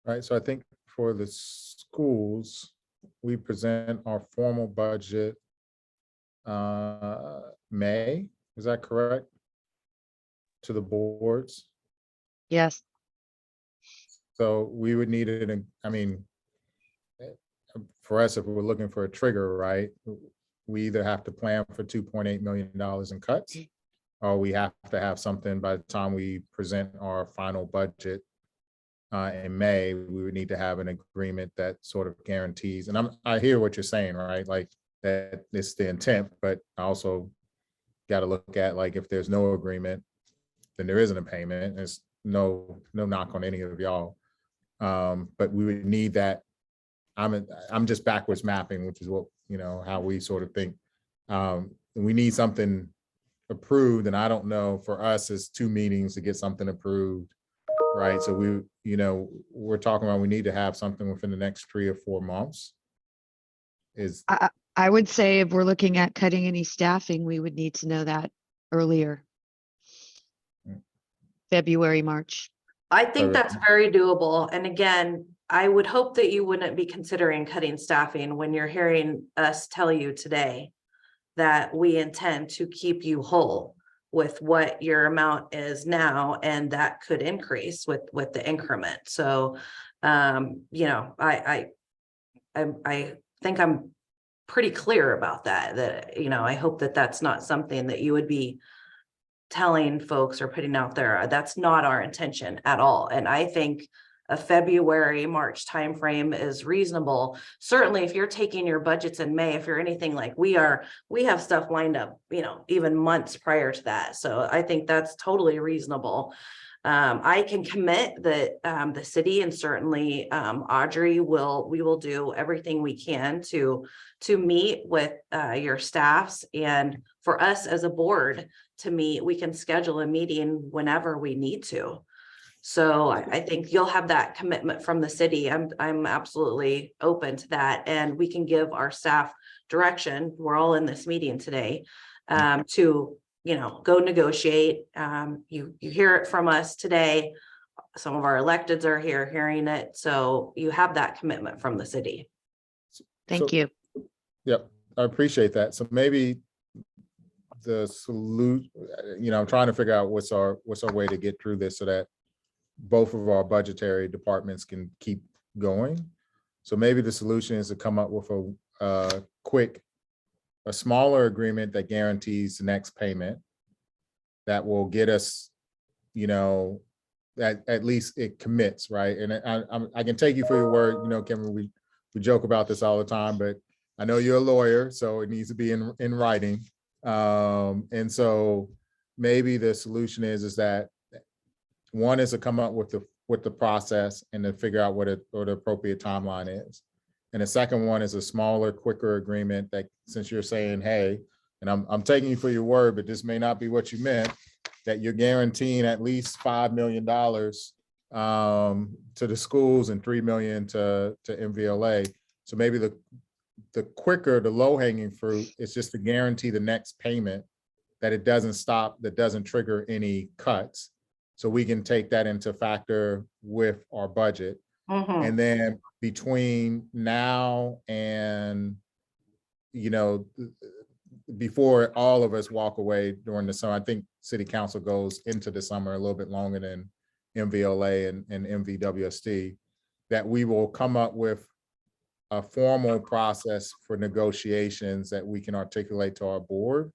Right, so I think for the schools, we present our formal budget May, is that correct? To the boards. Yes. So we would need it, I mean, for us, if we're looking for a trigger, right? We either have to plan for $2.8 million in cuts, or we have to have something by the time we present our final budget in May. We would need to have an agreement that sort of guarantees, and I hear what you're saying, right? Like that it's the intent, but I also got to look at, like, if there's no agreement, then there isn't a payment. There's no knock on any of y'all. But we would need that. I'm just backwards mapping, which is what, how we sort of think. We need something approved, and I don't know, for us, it's 2 meetings to get something approved, right? So we're talking about, we need to have something within the next 3 or 4 months. I would say if we're looking at cutting any staffing, we would need to know that earlier. February, March. I think that's very doable. And again, I would hope that you wouldn't be considering cutting staffing when you're hearing us tell you today that we intend to keep you whole with what your amount is now, and that could increase with the increment. So, I think I'm pretty clear about that, I hope that that's not something that you would be telling folks or putting out there. That's not our intention at all. And I think a February, March timeframe is reasonable. Certainly, if you're taking your budgets in May, if you're anything like we are, we have stuff lined up, even months prior to that. So I think that's totally reasonable. I can commit that the city, and certainly Audrey we will do everything we can to meet with your staffs, and for us as a board to meet. We can schedule a meeting whenever we need to. So I think you'll have that commitment from the city. I'm absolutely open to that, and we can give our staff direction. We're all in this meeting today to go negotiate. You hear it from us today. Some of our electeds are here hearing it. So you have that commitment from the city. Thank you. Yep, I appreciate that. So maybe the solution, I'm trying to figure out what's our way to get through this so that both of our budgetary departments can keep going. So maybe the solution is to come up with a smaller agreement that guarantees the next payment that will get us, that at least it commits, right? And I can take you for your word, Cameron, we joke about this all the time, but I know you're a lawyer, so it needs to be in writing. And so maybe the solution is that one is to come up with the process and to figure out what the appropriate timeline is. And the second one is a smaller, quicker agreement that, since you're saying, hey, and I'm taking you for your word, but this may not be what you meant, that you're guaranteeing at least $5 million to the schools and $3 million to MVLA. So maybe the quicker, the low hanging fruit is just to guarantee the next payment, that it doesn't stop, that doesn't trigger any cuts. So we can take that into factor with our budget. Mm-hmm. And then between now and, before all of us walk away during the summer, I think city council goes into the summer a little bit longer than MVLA and MVWSD, that we will come up with a formal process for negotiations that we can articulate to our board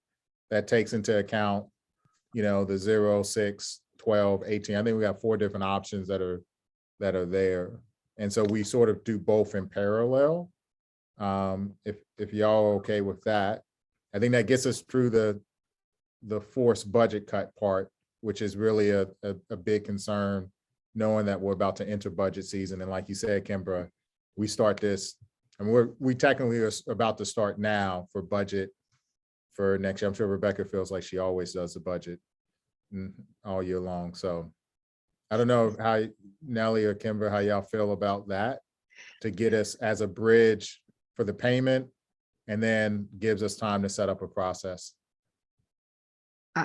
that takes into account, the 0, 6, 12, 18. I think we got 4 different options that are there. And so we sort of do both in parallel. If y'all are okay with that, I think that gets us through the forced budget cut part, which is really a big concern, knowing that we're about to enter budget season. And like you said, Kimbra, we start this, and we technically are about to start now for budget for next year. I'm sure Rebecca feels like she always does the budget all year long. So I don't know how Nellie or Kimbra, how y'all feel about that, to get us as a bridge for the payment and then gives us time to set up a process.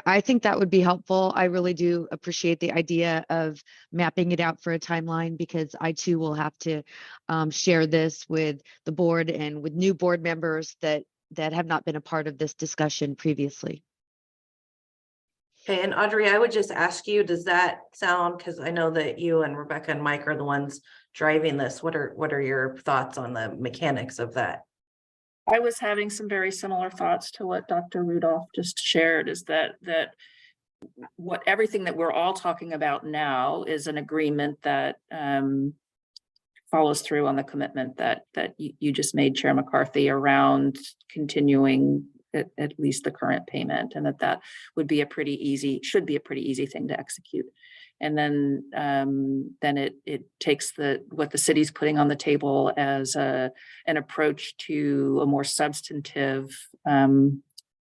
I think that would be helpful. I really do appreciate the idea of mapping it out for a timeline, because I too will have to share this with the board and with new board members that have not been a part of this discussion previously. Okay, and Audrey, I would just ask you, does that sound, because I know that you and Rebecca and Mike are the ones driving this. What are your thoughts on the mechanics of that? I was having some very similar thoughts to what Dr. Rudolph just shared, is that everything that we're all talking about now is an agreement that follows through on the commitment that you just made, Chair McCarthy, around continuing at least the current payment, and that would be should be a pretty easy thing to execute. And then it takes what the city's putting on the table as an approach to a more substantive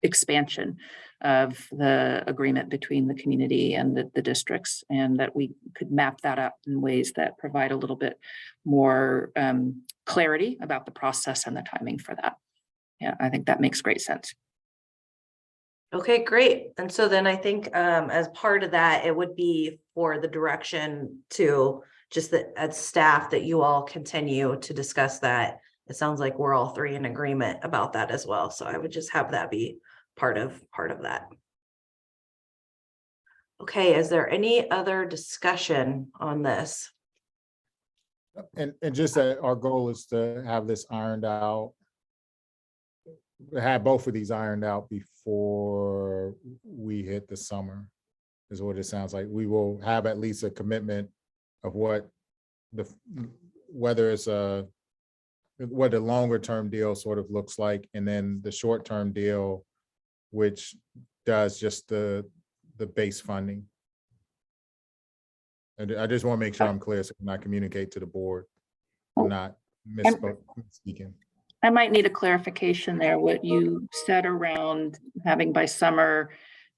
expansion of the agreement between the community and the districts, and that we could map that up in ways that provide a little bit more clarity about the process and the timing for that. Yeah, I think that makes great sense. Okay, great. And so then I think as part of that, it would be for the direction to just that as staff that you all continue to discuss that. It sounds like we're all 3 in agreement about that as well. So I would just have that be part of that. Okay, is there any other discussion on this? And just that our goal is to have this ironed out, have both of these ironed out before we hit the summer, is what it sounds like. We will have at least a commitment of what whether it's what the longer term deal sort of looks like, and then the short term deal, which does just the base funding. And I just want to make sure I'm clear, so when I communicate to the board, I'm not misspeaking. I might need a clarification there. What you said around having by summer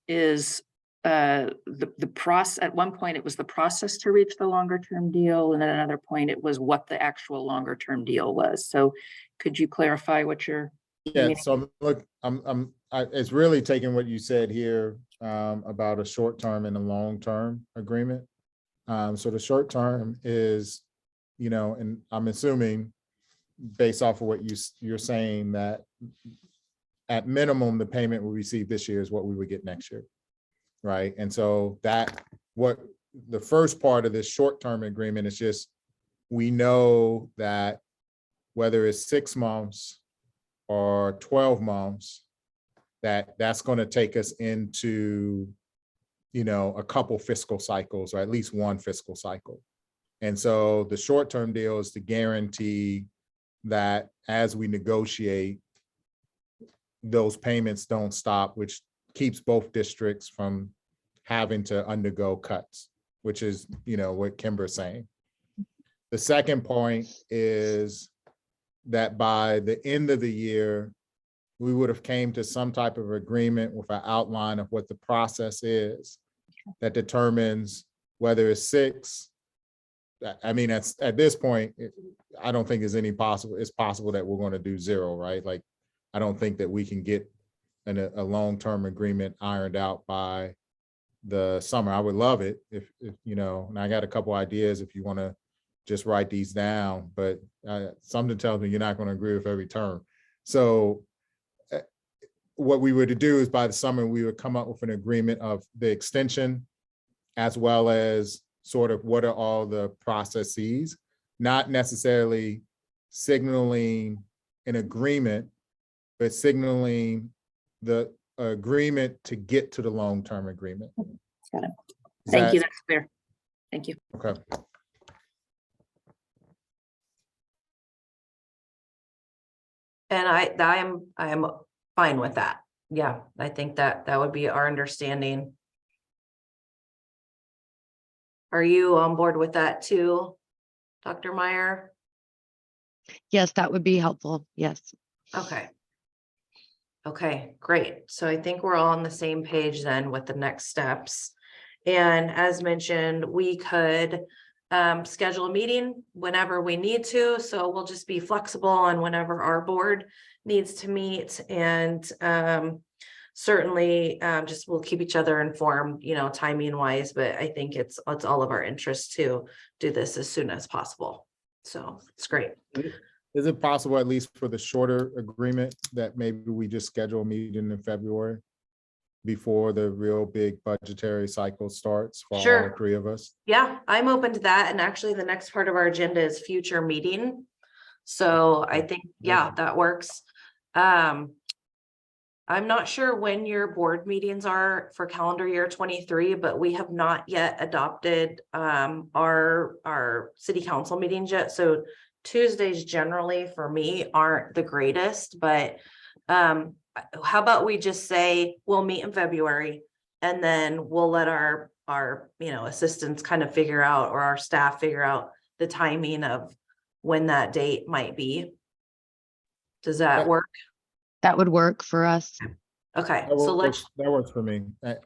is the process. At one point, it was the process to reach the longer term deal, and at another point, it was what the actual longer term deal was. So, could you clarify what you're? Yeah. So look, it's really taking what you said here about a short term and a long term agreement. So the short term is, and I'm assuming, based off of what you're saying, that at minimum the payment we receive this year is what we would get next year, right? And so what the first part of this short-term agreement is, just we know that whether it's 6 months or 12 months, that's going to take us into a couple fiscal cycles, or at least one fiscal cycle. And so the short-term deal is to guarantee that as we negotiate, those payments don't stop, which keeps both districts from having to undergo cuts, which is, what Kimber's saying. The second point is that by the end of the year, we would have came to some type of agreement with an outline of what the process is that determines whether it's 6. I mean, at this point, I don't think it's possible that we're going to do 0, right? Like, I don't think that we can get a long-term agreement ironed out by the summer. I would love it if and I got a couple ideas if you want to just write these down, but something tells me you're not going to agree with every term. So what we were to do is by the summer, we would come up with an agreement of the extension, as well as sort of what are all the processes, not necessarily signaling an agreement, but signaling the agreement to get to the long-term agreement. Got it. Is Thank you. that- That's clear. Thank you. Okay. And I am fine with that. Yeah, I think that would be our understanding. Are you on board with that too, Dr. Meyer? Yes, that would be helpful. Yes. Okay. Okay, great. So I think we're all on the same page then with the next steps. And as mentioned, we could schedule a meeting whenever we need to. So we'll just be flexible on whenever our board needs to meet, and certainly just we'll keep each other informed, you know, timing wise, but I think it's all of our interest to do this as soon as possible. So it's great. Is it possible, at least for the shorter agreement, that maybe we just schedule a meeting in February before the real big budgetary cycle starts for all Sure. three of us? Yeah, I'm open to that. And actually the next part of our agenda is future meeting. So I think, yeah, that works. I'm not sure when your board meetings are for calendar year 23, but we have not yet adopted our city council meetings yet. So Tuesdays generally for me aren't the greatest, but how about we just say we'll meet in February, and then we'll let our assistants kind of figure out, or our staff figure out the timing of when that date might be. Does that work? That would work for us. Okay, That so let's, works for me.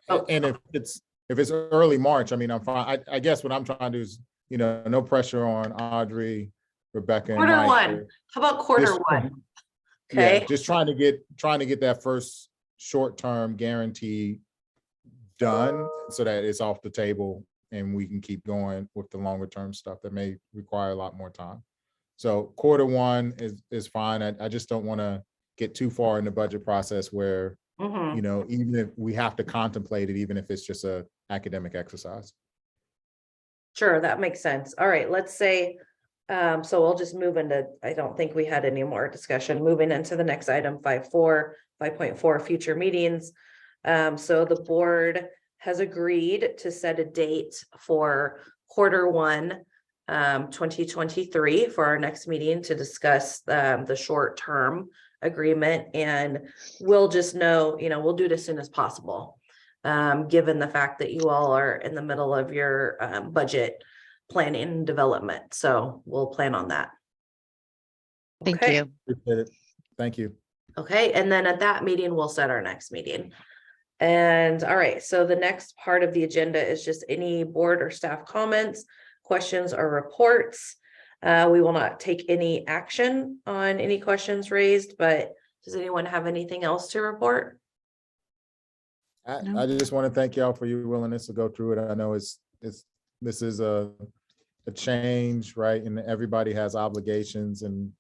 Oh. And if it's early March, I mean, I'm fine. I guess what I'm trying to do is, no pressure on Audrey, Rebecca, and quarter Mike. one. How about quarter Just- one? Yeah, Okay, just trying to get that first short-term guarantee done so that it's off the table and we can keep going with the longer term stuff that may require a lot more time. So quarter one is fine. I just don't want to get too far in the budget process where, Mhm. even if we have to contemplate it, even if it's just a academic exercise. Sure, that makes sense. All right, let's say, so we'll just move into, I don't think we had any more discussion, moving into the next item, 5.4, future meetings. So the board has agreed to set a date for quarter one, 2023 for our next meeting to discuss the short-term agreement, and we'll just know, we'll do it as soon as possible. Given the fact that you all are in the middle of your budget planning and development. So we'll plan on that. Thank Okay. you. Appreciate it. Thank you. Okay, and then at that meeting, we'll set our next meeting. And all right, so the next part of the agenda is just any board or staff comments, questions, or reports. We will not take any action on any questions raised, but does anyone have anything else to report? No. I just want to thank y'all for your willingness to go through it. I know this is a change, right? And everybody has obligations, and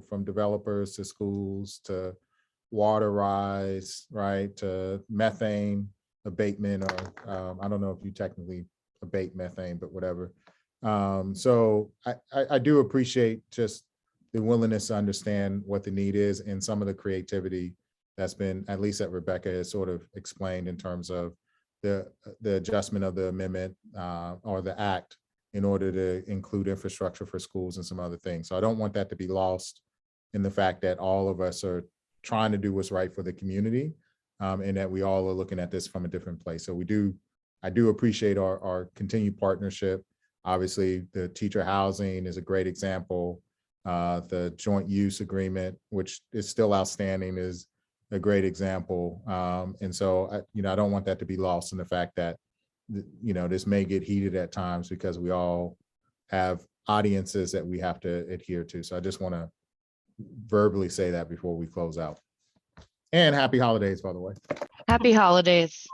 from developers to schools to water rise, right, to methane abatement, or I don't know if you technically abate methane, but whatever. So I do appreciate just the willingness to understand what the need is, and some of the creativity that's been, at least that Rebecca has sort of explained in terms of the adjustment of the amendment or the act in order to include infrastructure for schools and some other things. So I don't want that to be lost in the fact that all of us are trying to do what's right for the community, and that we all are looking at this from a different place. So I do appreciate our continued partnership. Obviously, the teacher housing is a great example. The joint use agreement, which is still outstanding, is a great example. And so, I don't want that to be lost in the fact that, this may get heated at times because we all have audiences that we have to adhere to. So I just want to verbally say that before we close out. And happy holidays, by the way. Happy holidays.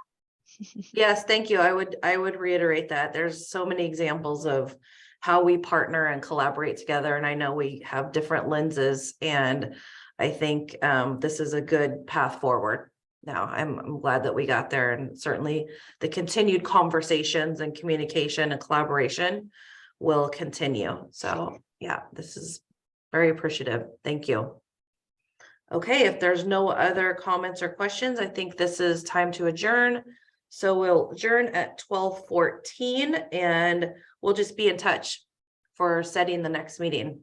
Yes, thank you. I would reiterate that there's so many examples of how we partner and collaborate together. And I know we have different lenses, and I think this is a good path forward. Now, I'm glad that we got there, and certainly the continued conversations and communication and collaboration will continue. So yeah, this is Very appreciative. Thank you. Okay, if there's no other comments or questions, I think this is time to adjourn. So we'll adjourn at 12:14 and we'll just be in touch for setting the next meeting.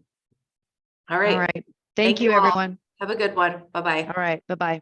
All All right. right. Thank Thank you, you all. everyone. Have a good one. Bye-bye. All right. Bye-bye.